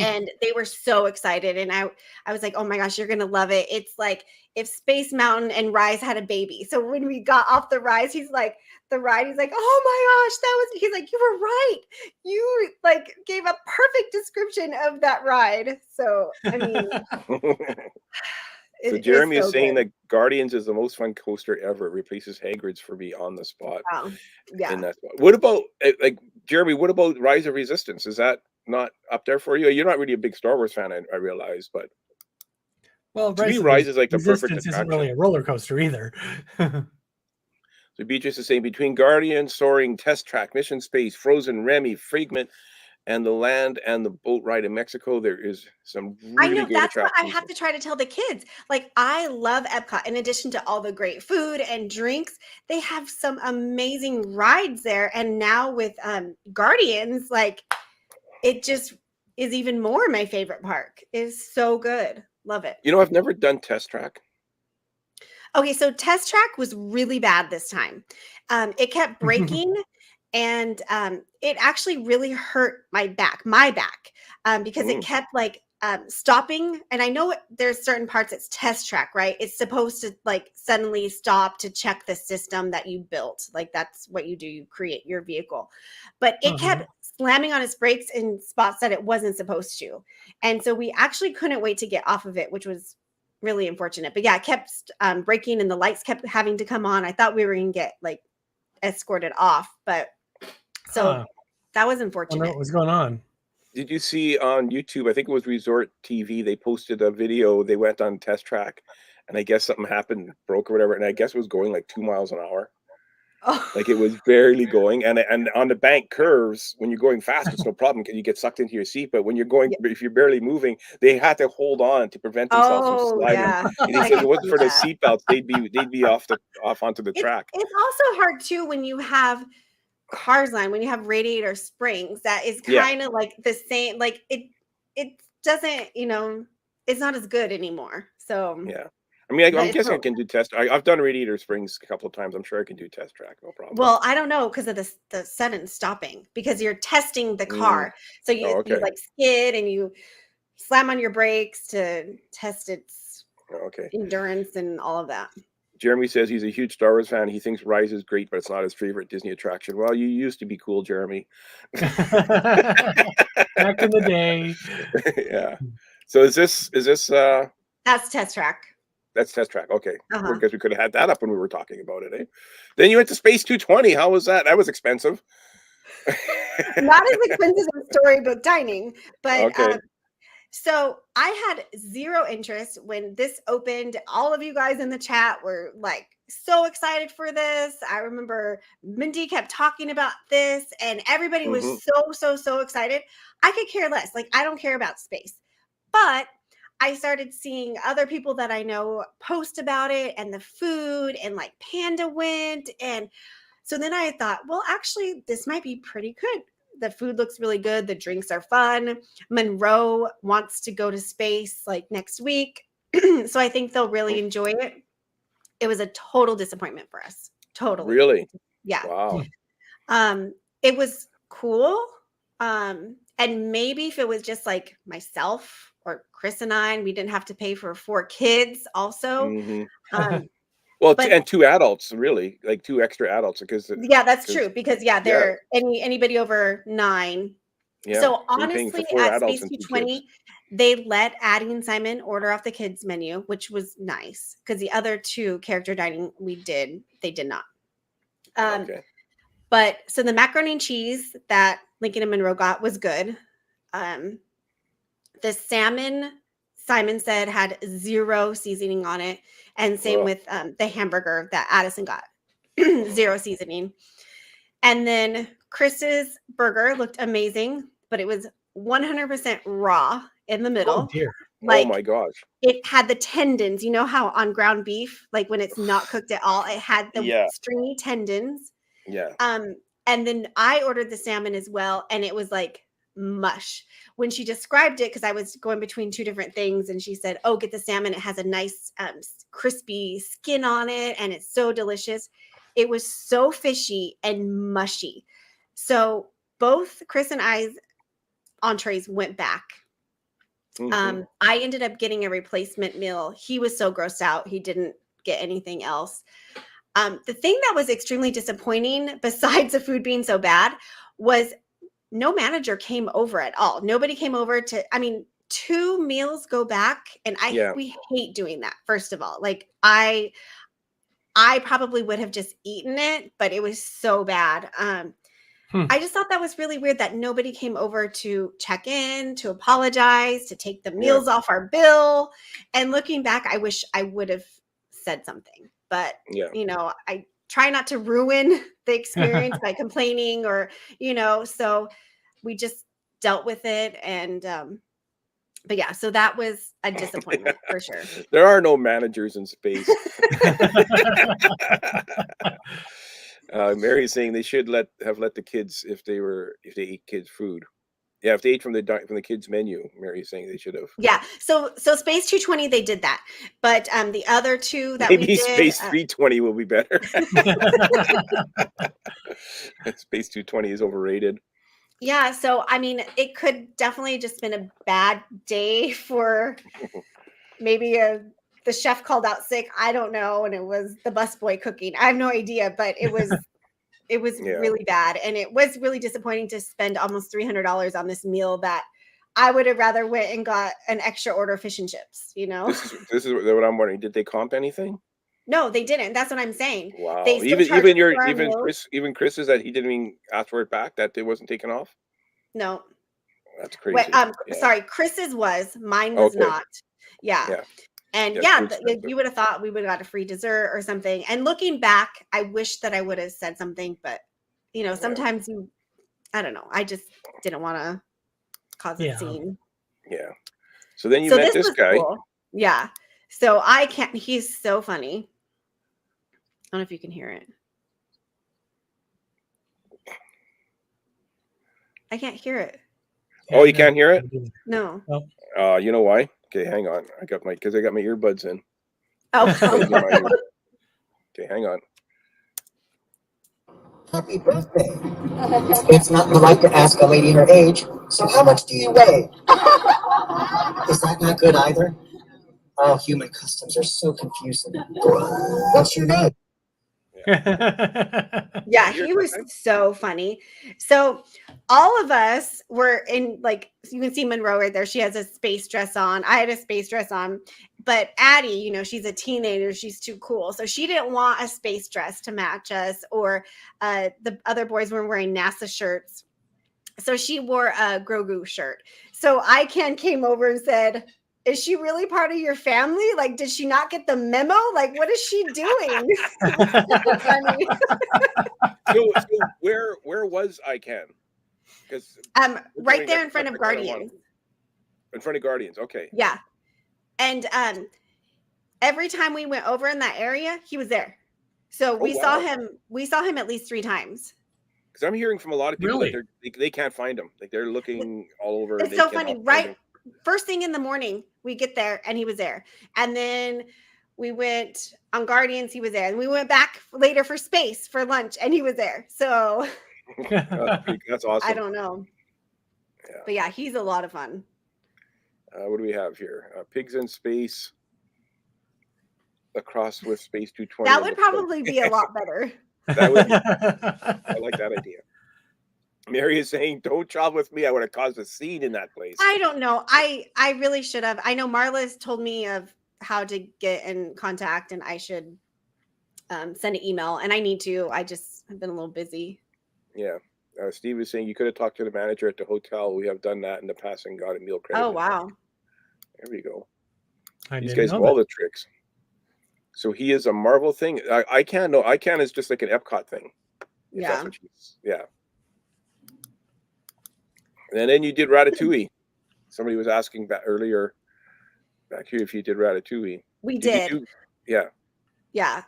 And they were so excited. And I was like, oh my gosh, you're going to love it. It's like if Space Mountain and Rise had a baby. So when we got off the Rise, he's like, oh my gosh, he's like, you were right. You like gave a perfect description of that ride. So, I mean. So Jeremy is saying that Guardians is the most fun coaster ever. It replaces Hagrid's for me on the spot. Wow. Yeah. In that spot. What about, like, Jeremy, what about Rise of Resistance? Is that not up there for you? You're not really a big Star Wars fan, I realize, but well, to me, Rise is like the perfect attraction. Isn't really a roller coaster either. So Beatrice is saying between Guardian, Soaring, Test Track, Mission Space, Frozen, Remy, Figment, and the land and the boat ride in Mexico, there is some really good that's attractions. what I have to try to tell the kids. Like, I love Epcot. In addition to all the great food and drinks, they have some amazing rides there. And now with Guardians, like, it just is even more my favorite park. It is so good. Love it. You know, I've never done Test Track. Okay, so Test Track was really bad this time. It kept breaking. And it actually really hurt my back because it kept like stopping. And I know there's certain parts it's Test Track, right? It's supposed to like suddenly stop to check the system that you built. Like that's what you do. You create your vehicle. But it kept slamming on its brakes in spots that it wasn't supposed to. And so we actually couldn't wait to get off of it, which was really unfortunate. But yeah, it kept breaking and the lights kept having to come on. I thought we were going to get like escorted off, but so that was unfortunate. I don't know what was going on. Did you see on YouTube, I think it was Resort TV, they posted a video, they went on Test Track and I guess something happened, broke or whatever, and I guess it was going like 2 miles an hour. Like it was barely going, and on the bank curves, when you're going fast, it's no problem because you get sucked into your seat. But when you're going, if you're barely moving, they had to hold on to prevent themselves from sliding. Yeah. And they said if it wasn't for the seatbelts, they'd be off onto the track. It's also hard too when you have cars on, when you have radiator springs. That is kind of like the same. Like it doesn't, it's not as good anymore. So yeah. I mean, I'm guessing I can do I've done Radiator Springs a couple of times. I'm sure I can do Test Track, no problem. Well, I don't know because of the sudden stopping, because you're testing the car. So you like skid and you slam on your brakes to test its endurance and all of that. Jeremy says he's a huge Star Wars fan. He thinks Rise is great, but it's not his favorite Disney attraction. Well, you used to be cool, Jeremy. Back in the day. Yeah. So is this That's Test Track. That's Test Track. Okay. Because we could have had that up when we were talking about it, eh? Then you went to Space 220. How was that? That was expensive. Not as expensive as storybook dining, but okay. So I had zero interest when this opened. All of you guys in the chat were like so excited for this. I remember Mindy kept talking about this and everybody was so excited. I could care less. Like, I don't care about space. But I started seeing other people that I know post about it and the food, and like Panda went. And so then I thought, well, actually, this might be pretty good. The food looks really good. The drinks are fun. Monroe wants to go to space like next week. So I think they'll really enjoy it. It was a total disappointment for us. Totally. Really? Yeah. Wow. It was cool. And maybe if it was just like myself or Chris and I, and we didn't have to pay for 4 kids also. Well, and 2 adults, really, like 2 extra adults, because that's true. Because they're anybody over 9. Yeah. So honestly, at Space 220, they let Addie and Simon order off the kids menu, which was nice because the other 2 character dining they did not. But so the macaroni and cheese that Lincoln and Monroe got was good. The salmon, Simon said, had 0 seasoning on it. And same with the hamburger that Addison got, 0 seasoning. And then Chris's burger looked amazing, but it was 100% raw in the middle. Oh, dear. Like, oh my gosh. It had the tendons. You know how on ground beef, like when it's not cooked at all, it had the stringy tendons. Yeah. And then I ordered the salmon as well, and it was like mush. When she described it, because I was going between 2 different things, and she said, oh, get the salmon. It has a nice crispy skin on it, and it's so delicious. It was so fishy and mushy. So both Chris and I's entrees went back. I ended up getting a replacement meal. He was so grossed out. He didn't get anything else. The thing that was extremely disappointing, besides the food being so bad, was no manager came over at all. Nobody came over 2 meals go back, and we hate doing that. First of all, like I probably would have just eaten it, but it was so bad. I just thought that was really weird that nobody came over to check in, to apologize, to take the meals off our bill. And looking back, I wish I would have said something, but I try not to ruin the experience by complaining or, so we just dealt with it. And, but yeah, so that was a disappointment for sure. There are no managers in space. Mary's saying they should have let the kids if they eat kids food. Yeah, if they ate from the kids menu, Mary's saying they should have. Yeah, so Space 220 they did that, but the other 2 that maybe we did, Space 320 will be better. Space 220 is overrated. Yeah, so it could definitely just been a bad day for maybe the chef called out sick. I don't know, and it was the busboy cooking. I have no idea, but it was really bad, and it was really disappointing to spend almost $300 on this meal that I would have rather went and got an extra order of fish and chips. This is what I'm wondering. Did they comp anything? No, they didn't. That's what I'm saying. Wow. They even Chris is that he didn't even ask for it back, that it wasn't taken off? No. That's crazy. Wait, sorry, Chris's was. Mine was not. Yeah. And you would have thought we would have got a free dessert or something. And looking back, I wish that I would have said something, but sometimes I don't know. I just didn't want to cause a scene. Yeah. So then you met this guy. Cool. Yeah. So he's so funny. I don't know if you can hear it. I can't hear it. Oh, you can't hear it? No. You know why? Okay, hang on. I got my earbuds in. Oh. Okay, hang on. Happy birthday. It's not polite to ask a lady her age, so how much do you weigh? Is that not good either? All human customs are so confusing. What's your name? Yeah, he was so funny. So all of us were in, like, you can see Monroe right there. She has a space dress on. I had a space dress on. But Addie, you know, she's a teenager. She's too cool. So she didn't want a space dress to match us, or the other boys were wearing NASA shirts. So she wore a Grogu shirt. So ICANN came over and said, is she really part of your family? Like, did she not get the memo? Like, what is she doing? Funny. So where was ICANN? Because right there in front of Guardians. In front of Guardians, okay. Yeah. And every time we went over in that area, he was there. So we saw him at least 3 times. Because I'm hearing from a lot of people that they can't find him. Like, they're looking all over. It's so funny, right? First thing in the morning, we get there and he was there. And then we went on Guardians, he was there. And we went back later for space for lunch and he was there. So that's awesome. I don't know. Yeah. But yeah, he's a lot of fun. What do we have here? Pigs in Space. Across with Space 220. That would probably be a lot better. That would be, I like that idea. Mary is saying, don't travel with me. I would have caused a scene in that place. I don't know. I really should have. I know Marla's told me of how to get in contact, and I should send an email, and I need to. I just have been a little busy. Yeah. Steve is saying you could have talked to the manager at the hotel. We have done that in the past and got a meal credit. Oh, wow. There we go. These guys have all the tricks. So he is a Marvel thing. ICANN is just like an Epcot thing. Yeah. Yeah. And then you did Ratatouille. Somebody was asking back earlier back here if you did Ratatouille. We did. Yeah. Yeah.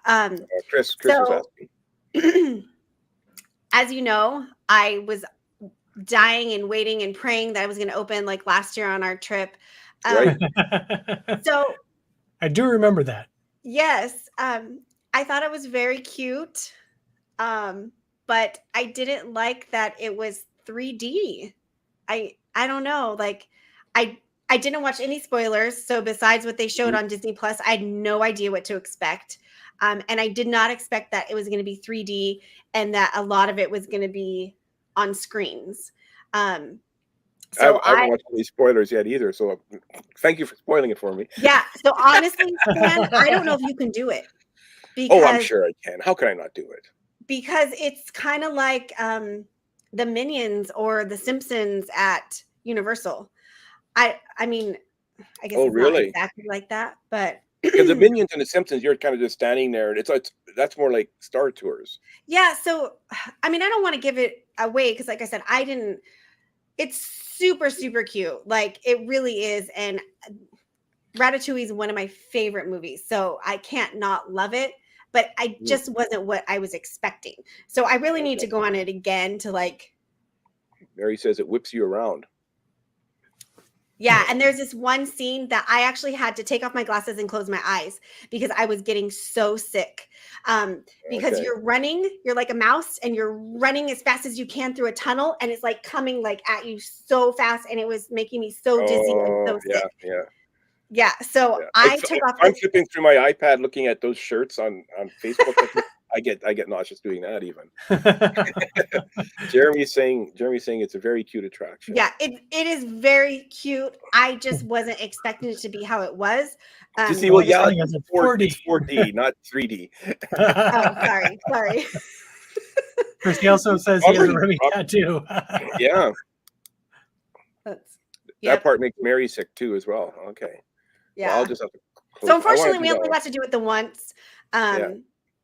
Chris was asking. As you know, I was dying and waiting and praying that I was going to open like last year on our trip. Right. So I do remember that. Yes. I thought it was very cute. But I didn't like that it was 3D. I don't know. Like I didn't watch any spoilers. So besides what they showed on Disney Plus, I had no idea what to expect. And I did not expect that it was going to be 3D and that a lot of it was going to be on screens. So I haven't watched any spoilers yet either. So thank you for spoiling it for me. Yeah. So honestly, Stan, I don't know if you can do it. Because, I'm sure I can. How can I not do it? Because it's kind of like the Minions or the Simpsons at Universal. I mean, I guess it's not exactly like that, but because the Minions and the Simpsons, you're kind of just standing there, and it's that's more like Star Tours. Yeah. So I mean, I don't want to give it away because, like I said, I didn't. It's super, super cute. Like it really is. And Ratatouille is one of my favorite movies. So I can't not love it, but I just wasn't what I was expecting. So I really need to go on it again to like. Mary says it whips you around. Yeah. And there's this one scene that I actually had to take off my glasses and close my eyes because I was getting so sick. Because you're running, you're like a mouse and you're running as fast as you can through a tunnel. And it's like coming like at you so fast. And it was making me so dizzy and so sick. Yeah. So I took off. I'm flipping through my iPad looking at those shirts on Facebook. I get nauseous doing that even. Jeremy's saying it's a very cute attraction. Yeah, it is very cute. I just wasn't expecting it to be how it was. It's 4D, not 3D. Sorry. He also says he has a Remy tattoo. Yeah. That part makes Mary sick too as well. Okay. Yeah. Well, I'll just have to so unfortunately we only got to do it the once.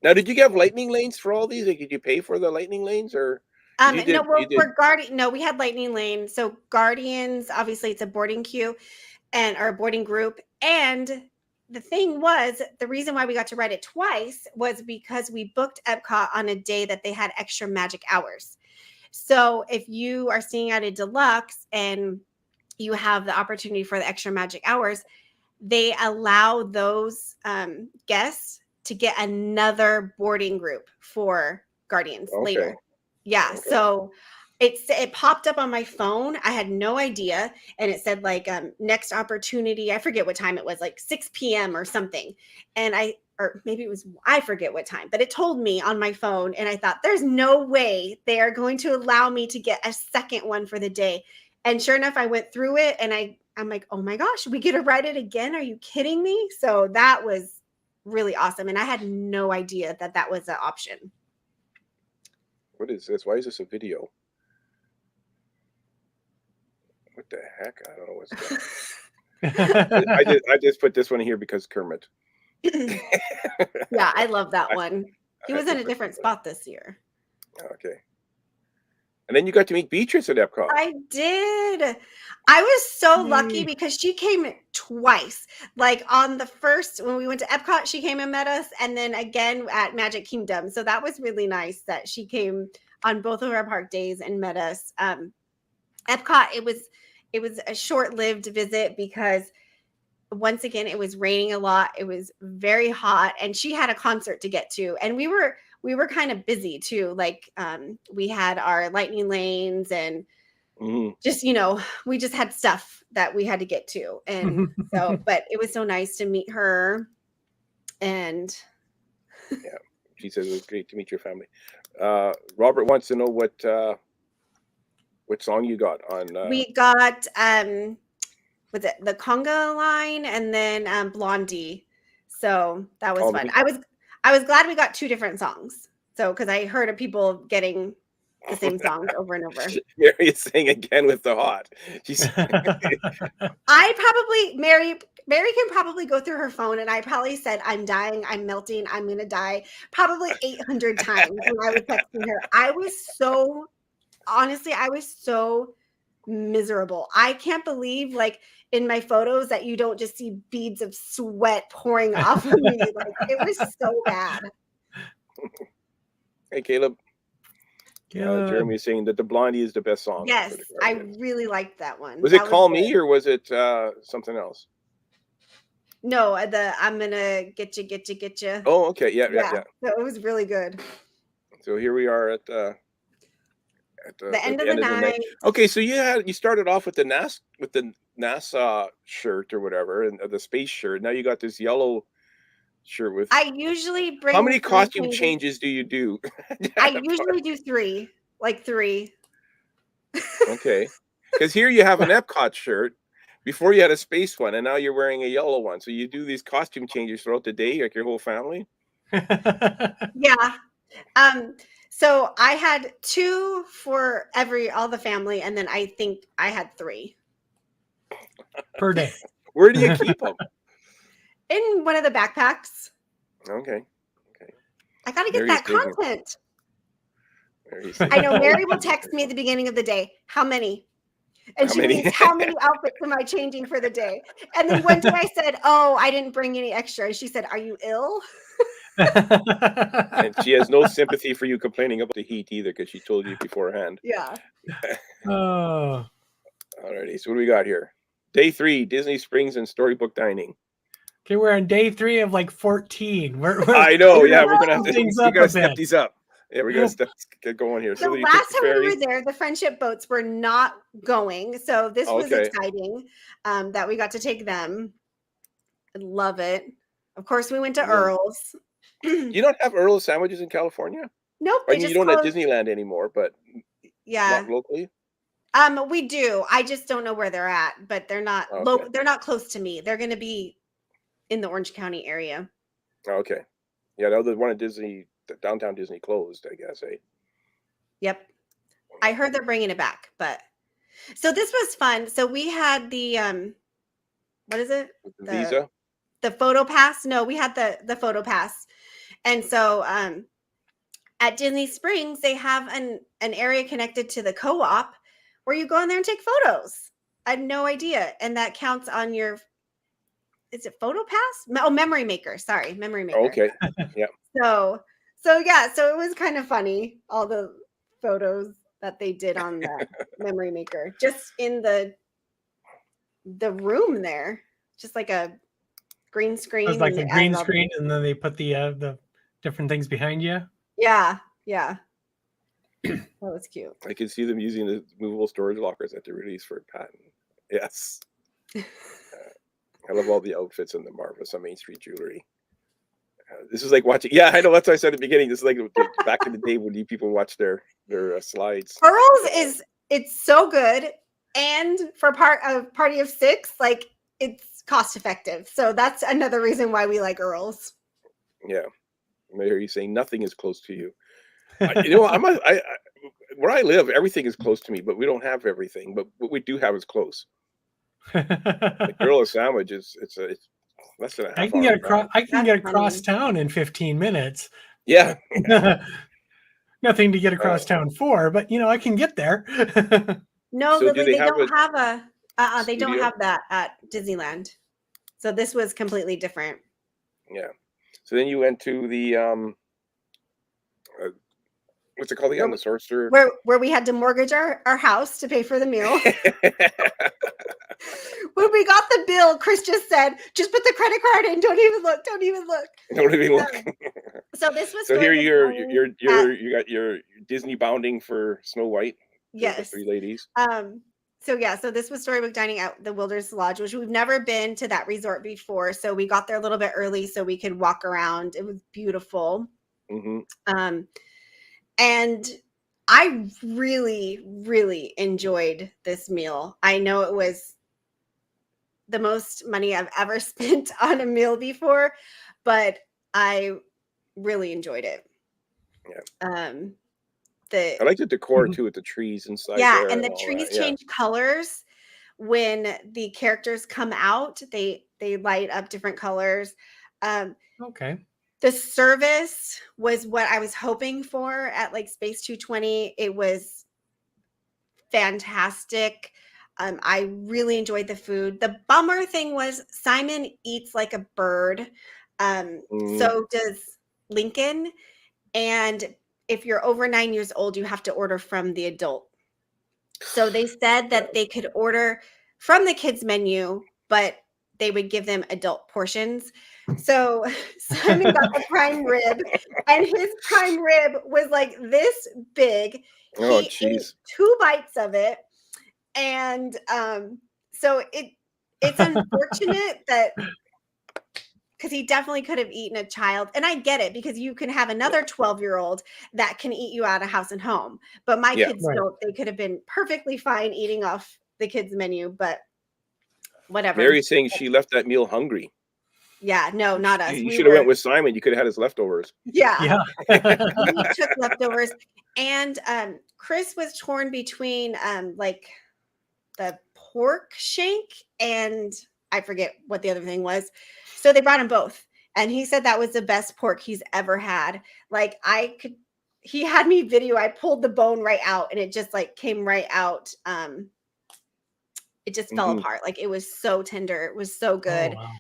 Now, did you have lightning lanes for all these? Like, did you pay for the lightning lanes or? No, we had lightning lane. So Guardians, obviously it's a boarding queue or a boarding group. And the thing was, the reason why we got to ride it twice was because we booked Epcot on a day that they had extra magic hours. So if you are seeing out a deluxe and you have the opportunity for the extra magic hours, they allow those guests to get another boarding group for Guardians later. Yeah. Okay. So it popped up on my phone. I had no idea. And it said like next opportunity. I forget what time it was, like 6 p.m. or something. And or maybe it was, I forget what time, but it told me on my phone. And I thought, there's no way they are going to allow me to get a second one for the day. And sure enough, I went through it and I'm like, oh my gosh, we get to ride it again. Are you kidding me? So that was really awesome. And I had no idea that that was an option. What is this? Why is this a video? What the heck? I don't know what's going on. I just put this one here because Kermit. Yeah, I love that one. He was in a different spot this year. Okay. And then you got to meet Beatrice at Epcot. I did. I was so lucky because she came twice. Like on the first, when we went to Epcot, she came and met us. And then again at Magic Kingdom. So that was really nice that she came on both of our park days and met us. Epcot, it was a short-lived visit because once again, it was raining a lot. It was very hot and she had a concert to get to. And we were kind of busy too. Like we had our lightning lanes and just, we just had stuff that we had to get to. And so, but it was so nice to meet her. And yeah, she says it was great to meet your family. Robert wants to know what song you got on. We got, was it the Conga line and then Blondie. So that was fun. I was glad we got two different songs. So, because I heard of people getting the same songs over and over. Mary is saying again with the hot. She's Mary can probably go through her phone and I probably said, I'm dying, I'm melting, I'm going to die probably 800 times when I was texting her. I was so miserable. I can't believe like in my photos that you don't just see beads of sweat pouring off of me. Like it was so bad. Hey, Caleb. Jeremy is saying that the Blondie is the best song. Yes, I really liked that one. Was it Call Me or was it something else? No, I'm gonna get you. Oh, okay, yeah. So it was really good. So here we are at the end of the night. Okay, so you started off with the NASA shirt or whatever, and the space shirt. Now you got this yellow shirt with. I usually bring. How many costume changes do you do? I usually do three. Okay, because here you have an Epcot shirt. Before you had a space one, and now you're wearing a yellow one. So you do these costume changes throughout the day, like your whole family. Yeah. So I had two for all the family, and then I think I had 3 per day. Where do you keep them? In one of the backpacks. Okay. I got to get that content. I know Mary will text me at the beginning of the day. How many? And she means, how many outfits am I changing for the day? And then one day I said, oh, I didn't bring any extra. And she said, are you ill? And she has no sympathy for you complaining about the heat either, because she told you beforehand. Yeah. Oh. Alrighty, so what do we got here? Day 3, Disney Springs and Storybook Dining. Okay, we're on day 3 of like 14. I know, we're gonna have to step these up. Yeah, we're gonna get going here. So last time we were there, the friendship boats were not going. So this was exciting that we got to take them. I love it. Of course, we went to Earl's. You don't have Earl's sandwiches in California? Nope. I mean, you don't at Disneyland anymore, but not locally. We do. I just don't know where they're at, but they're not local. They're not close to me. They're going to be in the Orange County area. Okay. Yeah, no, the one at Disney, downtown Disney closed, I guess. Yep. I heard they're bringing it back, but so this was fun. So we had the what is it? Visa. The photo pass. No, we had the photo pass. And so at Disney Springs, they have an area connected to the co-op where you go in there and take photos. I had no idea. And that counts on your, is it photo pass? Oh, Memory Maker. Sorry, Memory Maker. Okay. Yeah. So it was kind of funny, all the photos that they did on that Memory Maker, just in the room there, just like a green screen. It was like a green screen, and then they put the different things behind you. Yeah. That was cute. I can see them using the movable storage lockers at the release for a patent. Yes. I love all the outfits and the marvelous on Main Street jewelry. This is like watching. Yeah, I know. That's what I said at the beginning. This is like back in the day when you people watch their slides. Earl's it's so good, and for party of 6, like it's cost effective. So that's another reason why we like Earl's. Yeah, I hear you saying nothing is close to you. You know, I where I live, everything is close to me, but we don't have everything. But what we do have is close. The Girl of Sandwich it's less than a half. I can get across town in 15 minutes. Yeah. Nothing to get across town for, but I can get there. No, so they don't have they don't have that at Disneyland. So this was completely different. Yeah. So then you went to the what's it called again? The Sorcerer. Where we had to mortgage our house to pay for the meal. When we got the bill, Chris just said, "Just put the credit card in. Don't even look. Don't even look." Don't even look. So this was. So here you got your Disney bounding for Snow White. Yes. The 3 ladies. So this was Storybook Dining at the Wilderness Lodge, which we've never been to that resort before. So we got there a little bit early so we could walk around. It was beautiful. Mm-hmm. And I really, really enjoyed this meal. I know it was the most money I've ever spent on a meal before, but I really enjoyed it. Yeah. I like the decor too with the trees inside. Yeah, and the trees change colors when the characters come out. They light up different colors. Okay. The service was what I was hoping for at like Space 220. It was fantastic. I really enjoyed the food. The bummer thing was Simon eats like a bird. So does Lincoln. And if you're over 9 years old, you have to order from the adult. So they said that they could order from the kids menu, but they would give them adult portions. So Simon got the prime rib, and his prime rib was like this big. Oh, he ate 2 bites of it. And so it's unfortunate that, because he definitely could have eaten a child. And I get it, because you can have another 12-year-old that can eat you out of house and home. But my kids don't. They could have been perfectly fine eating off the kids' menu, but whatever. Mary's saying she left that meal hungry. Yeah, no, not us. You should have went with Simon. You could have had his leftovers. Yeah. We took leftovers. And Chris was torn between like the pork shank and I forget what the other thing was. So they brought him both. And he said that was the best pork he's ever had. Like he had me video. I pulled the bone right out and it just like came right out. It just fell apart. Like it was so tender. It was so good. Oh, wow.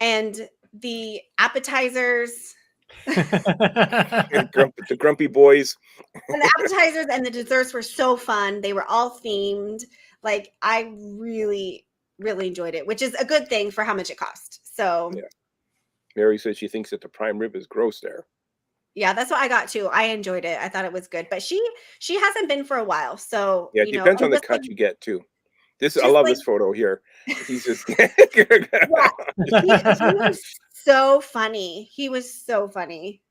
And the appetizers, the grumpy boys, and the appetizers and the desserts were so fun. They were all themed. Like I really, really enjoyed it, which is a good thing for how much it cost. So yeah. Mary says she thinks that the prime rib is gross there. Yeah, that's what I got too. I enjoyed it. I thought it was good, but she hasn't been for a while. So yeah, it depends on the cut you get too. I love this photo here. He's just he was so funny. He was so funny.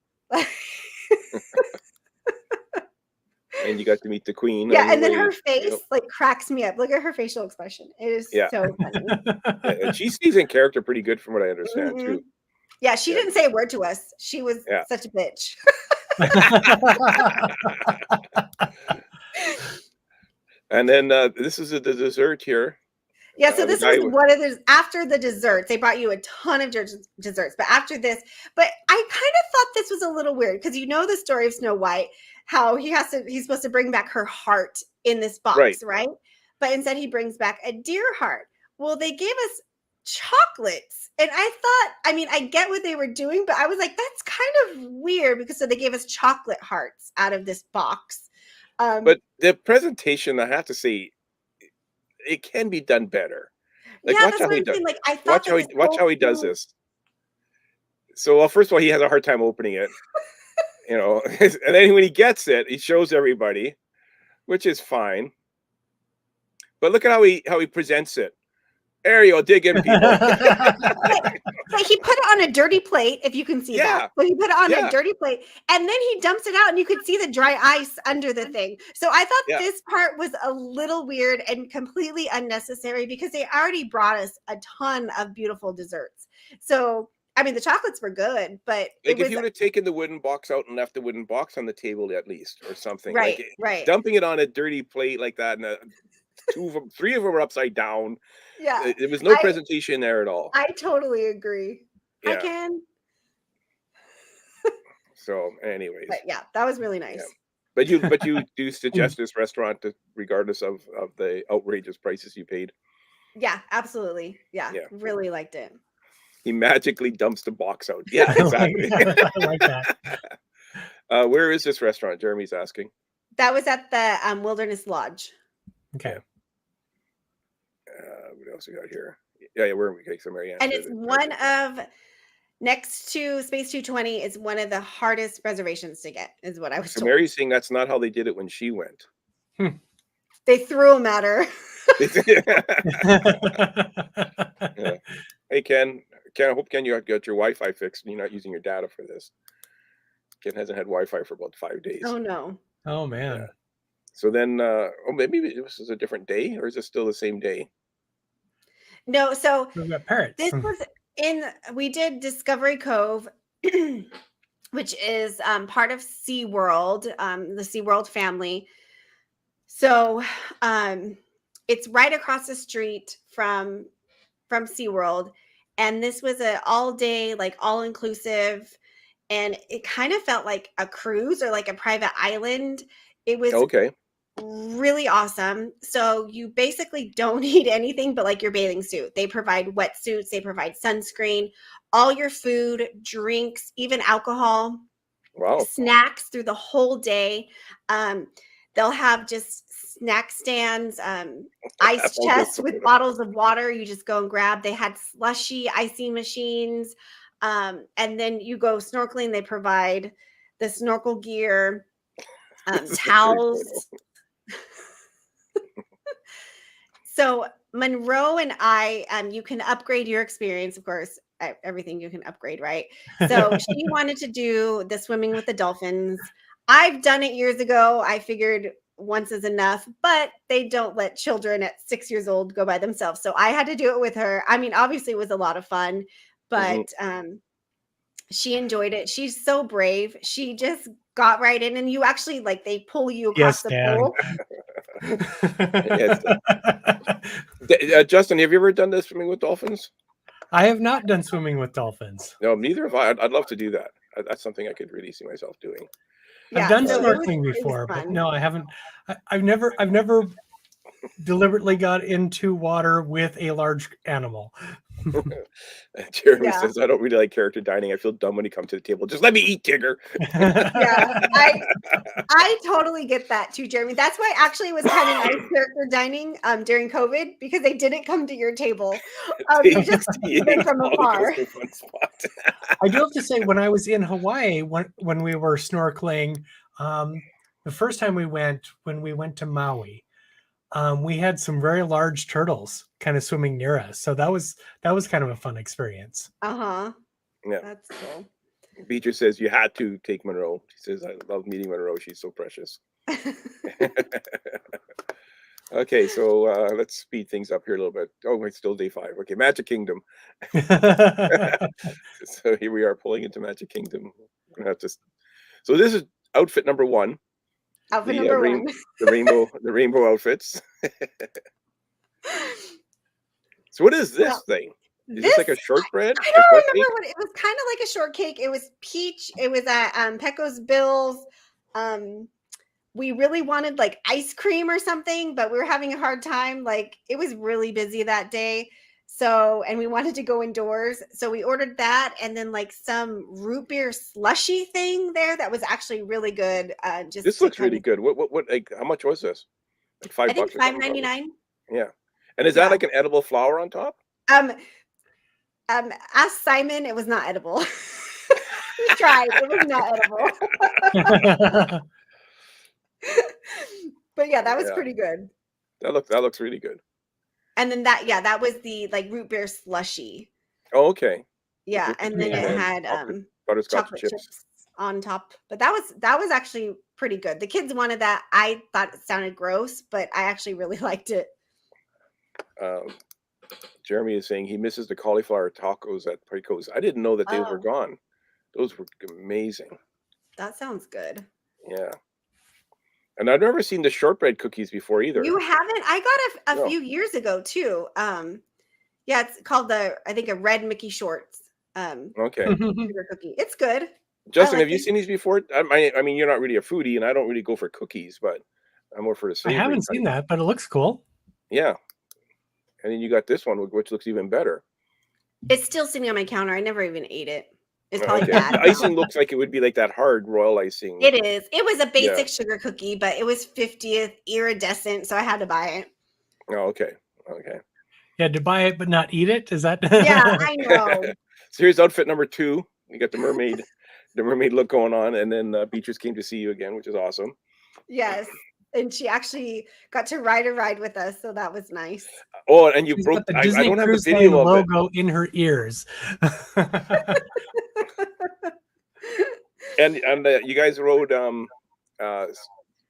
And you got to meet the queen. Yeah, and then her face like cracks me up. Look at her facial expression. It is so funny. And she stays in character pretty good from what I understand too. Yeah, she didn't say a word to us. She was such a bitch. And then this is the dessert here. Yeah, so this was one of the, after the desserts, they brought you a ton of desserts, but after this, but I kind of thought this was a little weird, because you know the story of Snow White, how he's supposed to bring back her heart in this box, right? But instead he brings back a deer heart. Well, they gave us chocolates, and I thought, I mean, I get what they were doing, but I was like, that's kind of weird, because so they gave us chocolate hearts out of this box. But the presentation, I have to say, it can be done better. Like, yeah, that's what I'm saying. Like, I thought watch how he does this. So, well, first of all, he has a hard time opening it. And then when he gets it, he shows everybody, which is fine. But look at how he presents it. There you go, dig in, people. But he put it on a dirty plate, if you can see that. But he put it on a dirty plate, and then he dumps it out, and you could see the dry ice under the thing. So I thought this part was a little weird and completely unnecessary because they already brought us a ton of beautiful desserts. So, I mean, the chocolates were good, but if you would have taken the wooden box out and left the wooden box on the table at least, or something. Right, right. Dumping it on a dirty plate like that, and three of them were upside down. Yeah, there was no presentation there at all. I totally agree. Yeah. I can. So, anyways, but yeah, that was really nice. Yeah. But you do suggest this restaurant, regardless of the outrageous prices you paid. Yeah, absolutely. Yeah, really liked it. He magically dumps the box out. Yeah, exactly. I like that. Where is this restaurant? Jeremy's asking. That was at the Wilderness Lodge. Okay. What else we got here? Yeah, we're in case somewhere. And it's one of, next to Space 220, is one of the hardest reservations to get, is what I was told. Mary's saying that's not how they did it when she went. They threw them at her. Yeah. Hey, Ken, I hope you got your Wi-Fi fixed and you're not using your data for this. Ken hasn't had Wi-Fi for about 5 days. Oh, no. Oh, man. Yeah. So then, maybe this is a different day, or is it still the same day? No, so We've got parrots. This was we did Discovery Cove, which is part of SeaWorld, the SeaWorld family. So it's right across the street from SeaWorld. And this was an all-day, like all-inclusive, and it kind of felt like a cruise or like a private island. It was really awesome. So you basically don't need anything but like your bathing suit. They provide wetsuits, they provide sunscreen, all your food, drinks, even alcohol, snacks through the whole day. They'll have just snack stands, ice chests with bottles of water. You just go and grab. They had slushy icy machines. And then you go snorkeling. They provide the snorkel gear, towels. So Monroe and I, you can upgrade your experience, of course. Everything you can upgrade, right? So she wanted to do the swimming with the dolphins. I've done it years ago. I figured once is enough, but they don't let children at 6 years old go by themselves. So I had to do it with her. I mean, obviously it was a lot of fun, but she enjoyed it. She's so brave. She just got right in, and you actually they pull you across the pool. Justin, have you ever done this swimming with dolphins? I have not done swimming with dolphins. No, neither have I. I'd love to do that. That's something I could really see myself doing. I've done snorkeling before, but no, I haven't. I've never deliberately got into water with a large animal. Jeremy says, I don't really like character dining. I feel dumb when you come to the table. Just let me eat, Tigger. Yeah, I totally get that too, Jeremy. That's why actually it was kind of nice character dining during COVID, because they didn't come to your table. You just came from afar. I do have to say, when I was in Hawaii, when we were snorkeling, the first time when we went to Maui, we had some very large turtles kind of swimming near us. So that was kind of a fun experience. Yeah, that's cool. Beatrice says you had to take Monroe. She says, I love meeting Monroe. She's so precious. Okay, so let's speed things up here a little bit. Oh, it's still day 5. Okay, Magic Kingdom. So here we are pulling into Magic Kingdom. We're gonna have to. So this is outfit number 1. Outfit number 1. The rainbow outfits. So what is this thing? Is this like a shortbread? I don't remember what it was. Kind of like a shortcake. It was peach. It was at Pecco's Bills. We really wanted like ice cream or something, but we were having a hard time. Like, it was really busy that day. So, and we wanted to go indoors. So we ordered that, and then like some root beer slushy thing there that was actually really good. This looks really good. What like, how much was this? Like $5? I think $5.99. Yeah. And is that like an edible flower on top? Ask Simon, it was not edible. We tried. It was not edible. But yeah, that was pretty good. That looks really good. And then that was the like root beer slushy. Oh, okay. Yeah, and then it had butterscotch chocolate chips on top. But that was actually pretty good. The kids wanted that. I thought it sounded gross, but I actually really liked it. Jeremy is saying he misses the cauliflower tacos at Pico's. I didn't know that those were gone. Those were amazing. That sounds good. Yeah. And I've never seen the shortbread cookies before either. You haven't? I got a few years ago too. Yeah, it's called I think a red Mickey Shorts. Okay. Sugar cookie. It's good. Justin, have you seen these before? I mean, you're not really a foodie, and I don't really go for cookies, but I'm more for the savory. I haven't seen that, but it looks cool. Yeah. And then you got this one, which looks even better. It's still sitting on my counter. I never even ate it. It's probably bad. The icing looks like it would be like that hard royal icing. It is. It was a basic sugar cookie, but it was 50th iridescent, so I had to buy it. Oh, okay. Okay. You had to buy it, but not eat it? Is that? Yeah, I know. So here's outfit number 2. You got the mermaid look going on, and then Beatrice came to see you again, which is awesome. Yes. And she actually got to ride a ride with us, so that was nice. Oh, and you broke the Disney I don't have Cruise the video of logo in her ears. And you guys rode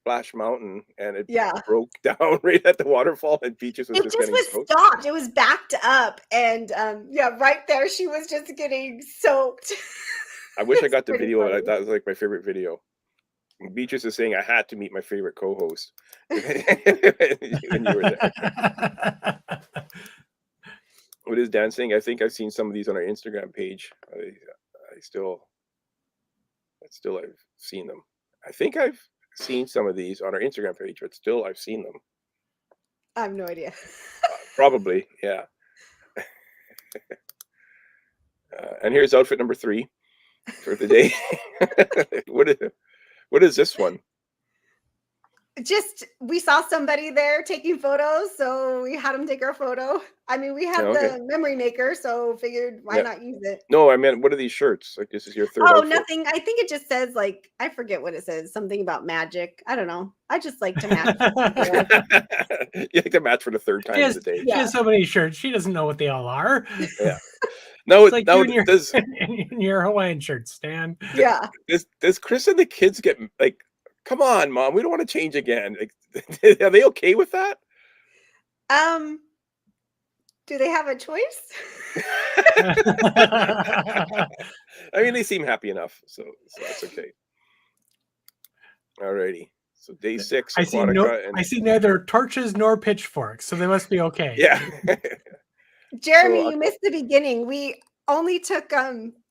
Splash Mountain, and it broke down right at the waterfall, and Beatrice was just getting soaked. Stopped. It was backed up, and right there she was just getting soaked. I wish I got the video of it. That was like my favorite video. Beatrice is saying I had to meet my favorite co-host. And you were there. What is Dan saying? I think I've seen some of these on our Instagram page. I've seen them. I think I've seen some of these on our Instagram page, but still I've seen them. I have no idea. Probably, yeah. And here's outfit number 3 for the day. What is this one? Just we saw somebody there taking photos, so we had them take our photo. I mean, we have the memory maker, so figured why not use it. No, I meant what are these shirts? Like this is your third. Oh, outfit. Nothing. I think it just says like I forget what it says. Something about magic. I don't know. I just like to match. You like to match for the third time of the day. She has so many shirts. She doesn't know what they all are. Yeah. No, it's like in your Hawaiian shirt, Stan. Yeah. Does Chris and the kids get like? Come on, Mom. We don't want to change again. Like, are they okay with that? Do they have a choice? I mean, they seem happy enough, so that's okay. Alrighty. So day 6. I see neither torches nor pitchforks, so they must be okay. Yeah. Jeremy, you missed the beginning. We only took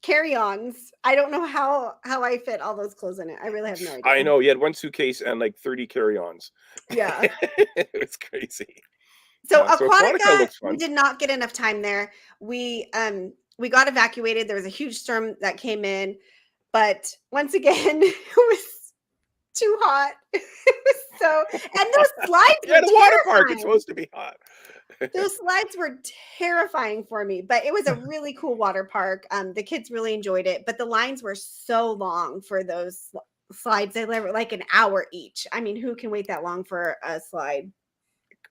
carry-ons. I don't know how I fit all those clothes in it. I really have no idea. I know. You had one suitcase and like 30 carry-ons. Yeah. It was crazy. So Aquatica, we did not get enough time there. We got evacuated. There was a huge storm that came in. But once again, it was too hot. It was so... And those slides were the water park. It's supposed to be hot. Those slides were terrifying for me, but it was a really cool water park. The kids really enjoyed it, but the lines were so long for those slides. They were like an hour each. I mean, who can wait that long for a slide?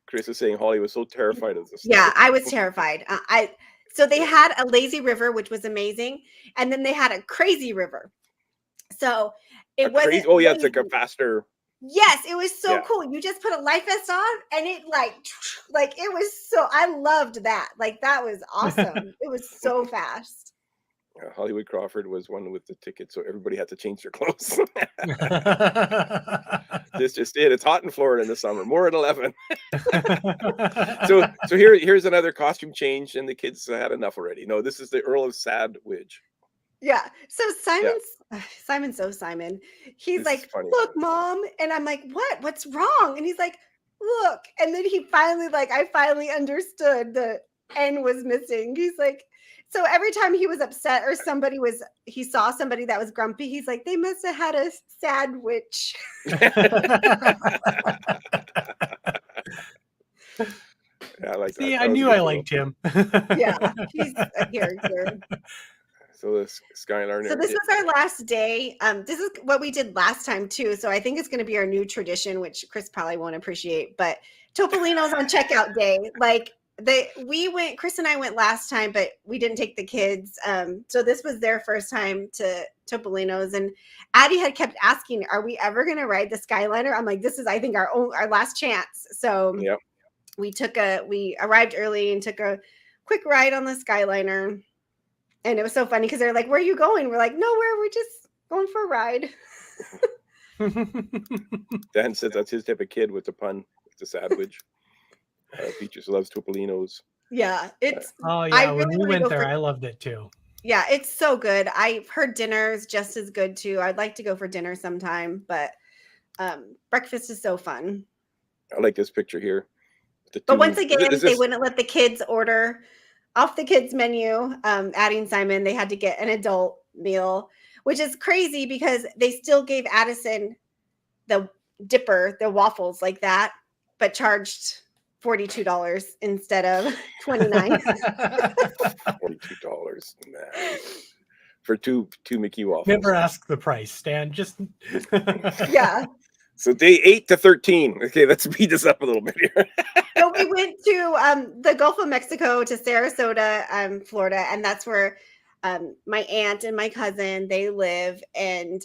Chris is saying Holly was so terrified of this. Yeah, I was terrified. So they had a lazy river, which was amazing, and then they had a crazy river. So it was it's like a faster. Yes, it was so cool. You just put a life vest on and it like it was so, I loved that. Like that was awesome. It was so fast. Hollywood Crawford was one with the ticket, so everybody had to change their clothes. This just it. It's hot in Florida in the summer. More at 11. So here's another costume change, and the kids had enough already. No, this is the Earl of Sadwidge. Yeah. So Simon's so Simon. He's like, look, Mom. And I'm like, what? What's wrong? And he's like, look. And then he finally, I finally understood the N was missing. He's like, so every time he was upset or he saw somebody that was grumpy, he's like, they must have had a sandwich. Yeah, I like that. See, I knew I liked him. Yeah, he's a character. So the Skyliner. So this was our last day. This is what we did last time too. So I think it's going to be our new tradition, which Chris probably won't appreciate. But Topolino's on checkout day. Like Chris and I went last time, but we didn't take the kids. So this was their first time to Topolino's, and Addie had kept asking, "Are we ever going to ride the Skyliner?" I'm like, "This is, I think, our last chance." So yep. We arrived early and took a quick ride on the Skyliner. And it was so funny because they're like, "Where are you going?" We're like, "Nowhere. We're just going for a ride." Dan says that's his type of kid with the pun, with the sandwich. Peaches loves Topolino's. Yeah, it's. When we went there, I loved it too. Yeah, it's so good. I've heard dinner is just as good too. I'd like to go for dinner sometime, but breakfast is so fun. I like this picture here. But once again, they wouldn't let the kids order off the kids menu. Addie and Simon, they had to get an adult meal, which is crazy because they still gave Addison the dipper, the waffles like that, but charged $42 instead of $29. $42 for two Mickey waffles. Never ask the price, Stan. Just yeah. So day 8 to 13. Okay, let's speed this up a little bit here. So we went to the Gulf of Mexico to Sarasota, Florida, and that's where my aunt and my cousin, they live. And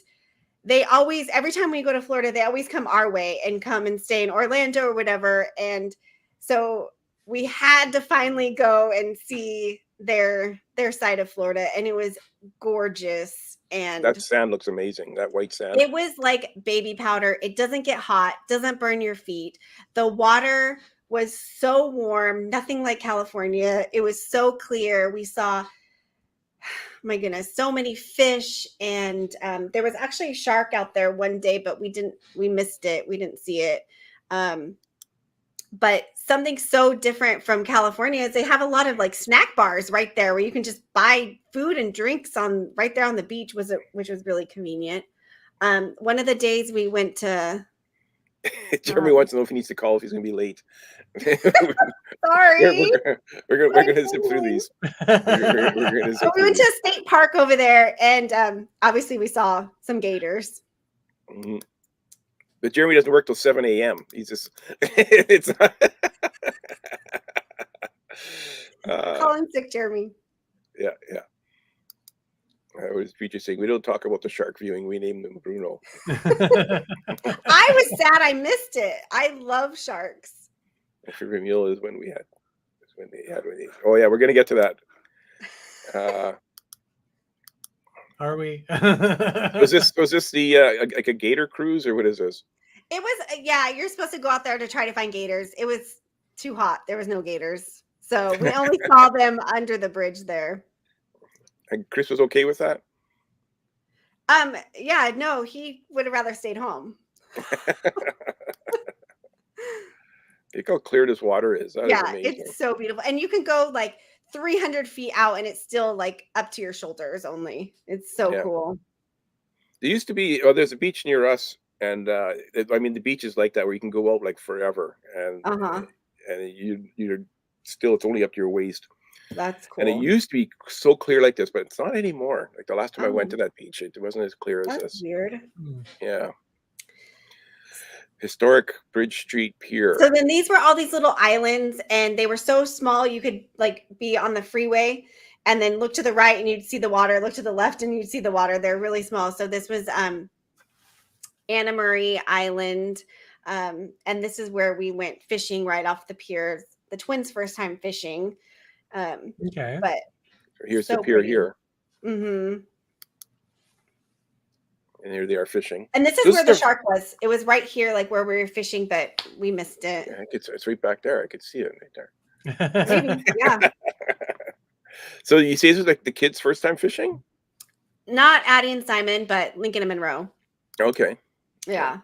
they always, every time we go to Florida, they always come our way and come and stay in Orlando or whatever. And so we had to finally go and see their side of Florida, and it was gorgeous. And that sand looks amazing. That white sand. It was like baby powder. It doesn't get hot, doesn't burn your feet. The water was so warm, nothing like California. It was so clear. We saw, my goodness, so many fish. And there was actually a shark out there one day, but we missed it. We didn't see it. But something so different from California is they have a lot of like snack bars right there where you can just buy food and drinks right there on the beach, which was really convenient. One of the days we went to. Jeremy wants to know if he needs to call if he's going to be late. Sorry. We're going to zip through these. So we went to a state park over there, and obviously we saw some gators. Mm-hmm. But Jeremy doesn't work till 7 a.m. He's just, it's not. Call in sick, Jeremy. Yeah. I was Peter saying, we don't talk about the shark viewing. We named them Bruno. I was sad I missed it. I love sharks. Favorite meal is when oh yeah, we're going to get to that. Are we? was this the like a Gator Cruise, or what is this? It was, yeah, you're supposed to go out there to try to find gators. It was too hot. There was no gators. So we only saw them under the bridge there. And Chris was okay with that? Yeah, no, he would have rather stayed home. Look how clear this water is. That is amazing. It's so beautiful. And you can go like 300 feet out and it's still like up to your shoulders only. It's so cool. There used to be, there's a beach near us, and the beach is like that where you can go out like forever, and you're still, it's only up to your waist. That's cool. And it used to be so clear like this, but it's not anymore. Like the last time I went to that beach, it wasn't as clear as this. That's weird. Yeah. Historic Bridge Street Pier. So then these were all these little islands, and they were so small you could like be on the freeway and then look to the right and you'd see the water, look to the left and you'd see the water. They're really small. So this was Anna Marie Island. And this is where we went fishing right off the pier. The twins' first time fishing. Okay. But here's the pier here. Mm-hmm. And here they are fishing. And this is where the shark was. It was right here, like where we were fishing, but we missed it. Yeah, it's right back there. I could see it right there. Maybe, yeah. So you say this was like the kids' first time fishing? Not Addie and Simon, but Lincoln and Monroe. Okay. Yeah.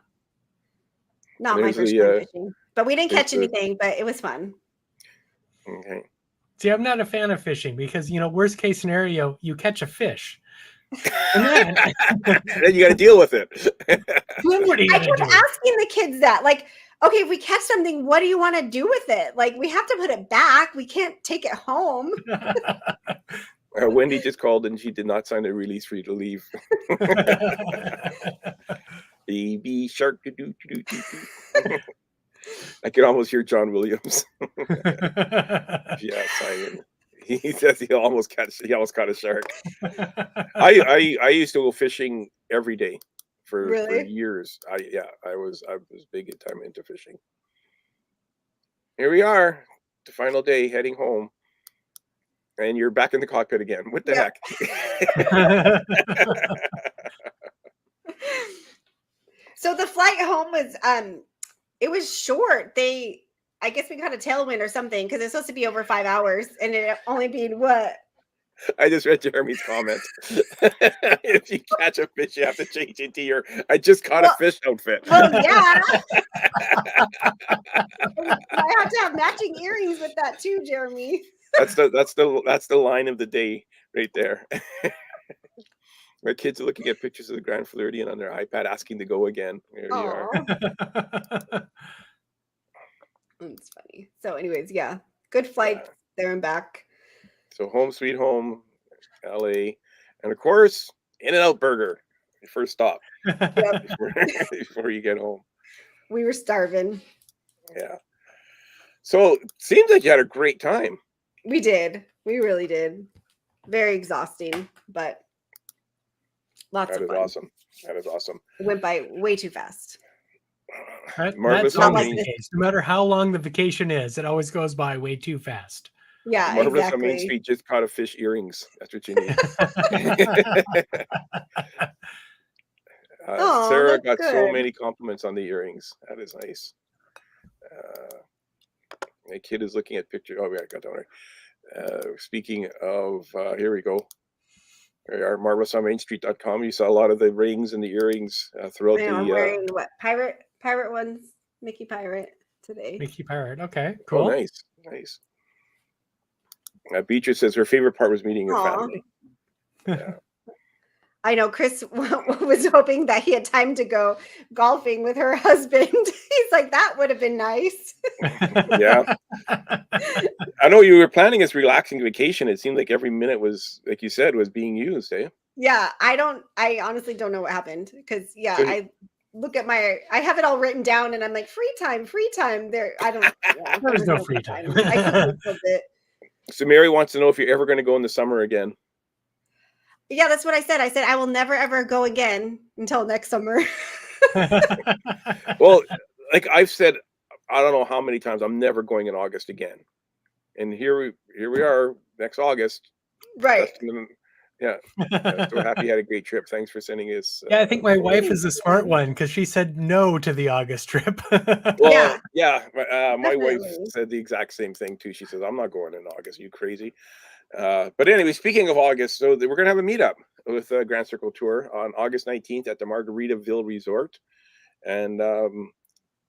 Not my first time fishing. But we didn't catch anything, but it was fun. Okay. See, I'm not a fan of fishing because, worst case scenario, you catch a fish. And then you got to deal with it. I kept asking the kids that, like, okay, if we catch something, what do you want to do with it? Like, we have to put it back. We can't take it home. Wendy just called and she did not sign a release for you to leave. Baby shark. I can almost hear John Williams. Yeah, signing. He says he almost caught a shark. I used to go fishing every day for years. I was big time into fishing. Here we are, the final day, heading home, and you're back in the cockpit again. What the heck? So the flight home was it was short. I guess we got a tailwind or something because it's supposed to be over 5 hours, and it only being what? I just read Jeremy's comment. If you catch a fish, you have to change into your "I just caught a fish" outfit. Well, yeah. I have to have matching earrings with that too, Jeremy. That's the line of the day right there. My kids are looking at pictures of the Grand Floridian on their iPad, asking to go again. There you are. It's funny. So, anyways, yeah, good flight there and back. So, home sweet home, LA, and of course, In-N-Out Burger, your first stop. Yep. before you get home. We were starving. Yeah. So, it seems like you had a great time. We did. We really did. Very exhausting, but lots of fun. That is awesome. It went by way too fast. That's always the case. No matter how long the vacation is, it always goes by way too fast. Yeah, Marvelous exactly. on Main Street just caught a fish earrings. That's what you need. Sarah got so many compliments on the earrings. That is nice. My kid is looking at pictures. Oh, yeah, I got that one. Speaking of, here we go. Our marvelousonmainstreet.com. You saw a lot of the rings and the earrings throughout the. I'm wearing what pirate ones? Mickey Pirate today. Mickey Pirate. Okay, cool. Oh, nice. Beatrice says her favorite part was meeting your family. Yeah. I know Chris was hoping that he had time to go golfing with her husband. He's like, that would have been nice. Yeah. I know you were planning this relaxing vacation. It seemed like every minute was, like you said, was being used, eh? Yeah. I honestly don't know what happened because I look at I have it all written down and I'm like, free time there. There's no free time. I it. So Mary wants to know if you're ever going to go in the summer again. Yeah, that's what I said. I said I will never ever go again until next summer. Well, like I've said, I don't know how many times, I'm never going in August again. And here we are next August. Right. Yeah. So happy you had a great trip. Thanks for sending us. Yeah, I think my wife is a smart one because she said no to the August trip. Well, my wife said the exact same thing too. She says, I'm not going in August. Are you crazy? But anyway, speaking of August, so we're going to have a meetup with Grand Circle Tour on August 19th at the Margaritaville Resort. And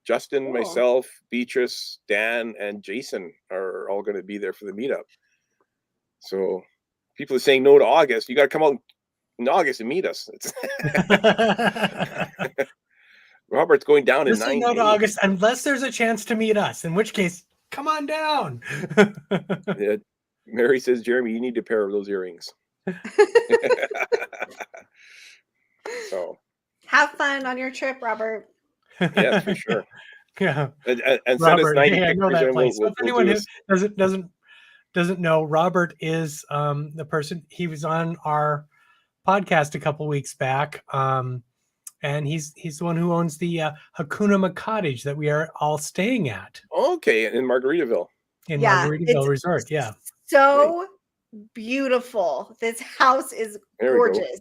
Justin, myself, Beatrice, Dan, and Jason are all going to be there for the meetup. So people are saying no to August. You got to come out in August and meet us. Robert's going down in 9 days. No to August unless there's a chance to meet us, in which case, come on down. Yeah. Mary says, Jeremy, you need a pair of those earrings. So have fun on your trip, Robert. Yeah, for sure. Yeah. And Robert, send us 90 I know that place. We'll if anyone who doesn't know, Robert is the person. He was on our podcast a couple weeks back. And he's the one who owns the Hakuna Cottage that we are all staying at. Okay, in Margaritaville. In Margaritaville Resort, yeah. So beautiful. This house is gorgeous.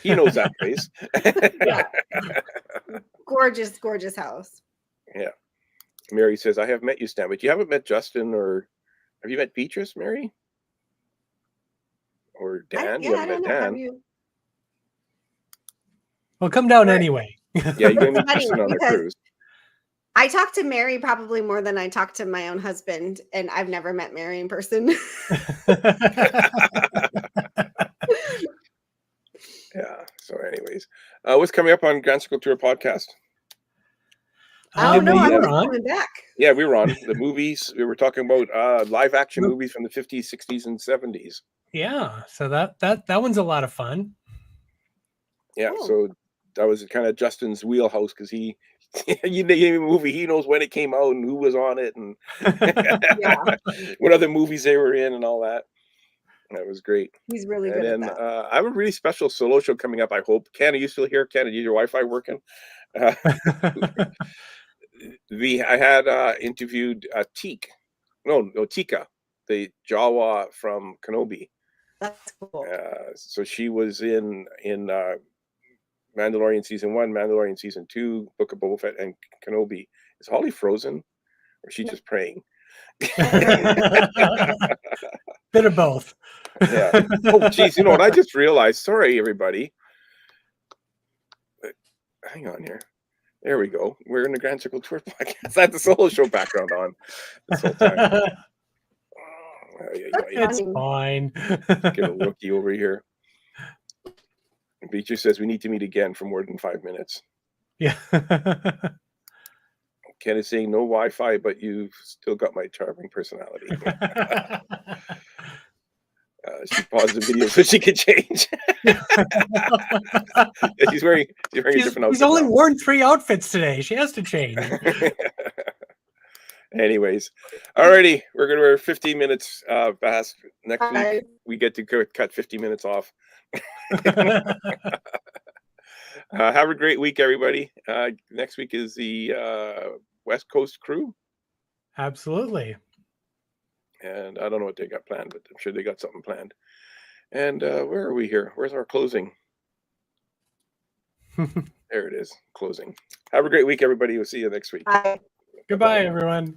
He knows that place. Yeah. Gorgeous house. Yeah. Mary says, I have met you, Stan, but you haven't met Justin, or have you met Beatrice, Mary? Or Dan? You haven't met Dan. Well, come down anyway. Yeah, you're going to meet Justin on the cruise. I talk to Mary probably more than I talk to my own husband, and I've never met Mary in person. Yeah. So anyways, what's coming up on Grand Circle Tour podcast? Oh, no, I'm coming back. Yeah, we were on the movies. We were talking about live action movies from the 50s, 60s, and 70s. Yeah, so that one's a lot of fun. Yeah, Cool. so that was kind of Justin's wheelhouse because you name a movie, he knows when it came out and who was on it and Yeah, what other movies they were in and all that. That was great. he's really And good at then that. I have a really special solo show coming up. I hope. Ken, are you still here? Ken, is your Wi-Fi working? Uh, I had interviewed Tika, the Jawa from Kenobi. That's cool. So she was in Mandalorian season 1, Mandalorian season 2, Book of Boba Fett, and Kenobi. Is Holly frozen, or is she just praying? Bit of both. Yeah. Oh, geez. You know what? I just realized. Sorry, everybody. Hang on here. There we go. We're in the Grand Circle Tour podcast. I had the solo show background on this whole time. It's fine. Get a rookie over here. Beecher says we need to meet again for more than 5 minutes. Yeah. Ken is saying no Wi-Fi, but you've still got my charming personality. She paused the video so she could change. Yeah, she's wearing a different outfit. She's only worn 3 outfits today. She has to change. Anyways, alrighty, we're 15 minutes past. Next week we get to cut 50 minutes off. Have a great week, everybody. Next week is the West Coast crew. Absolutely. And I don't know what they got planned, but I'm sure they got something planned. And where are we here? Where's our closing? There it is, closing. Have a great week, everybody. We'll see you next week. Bye. Goodbye, everyone.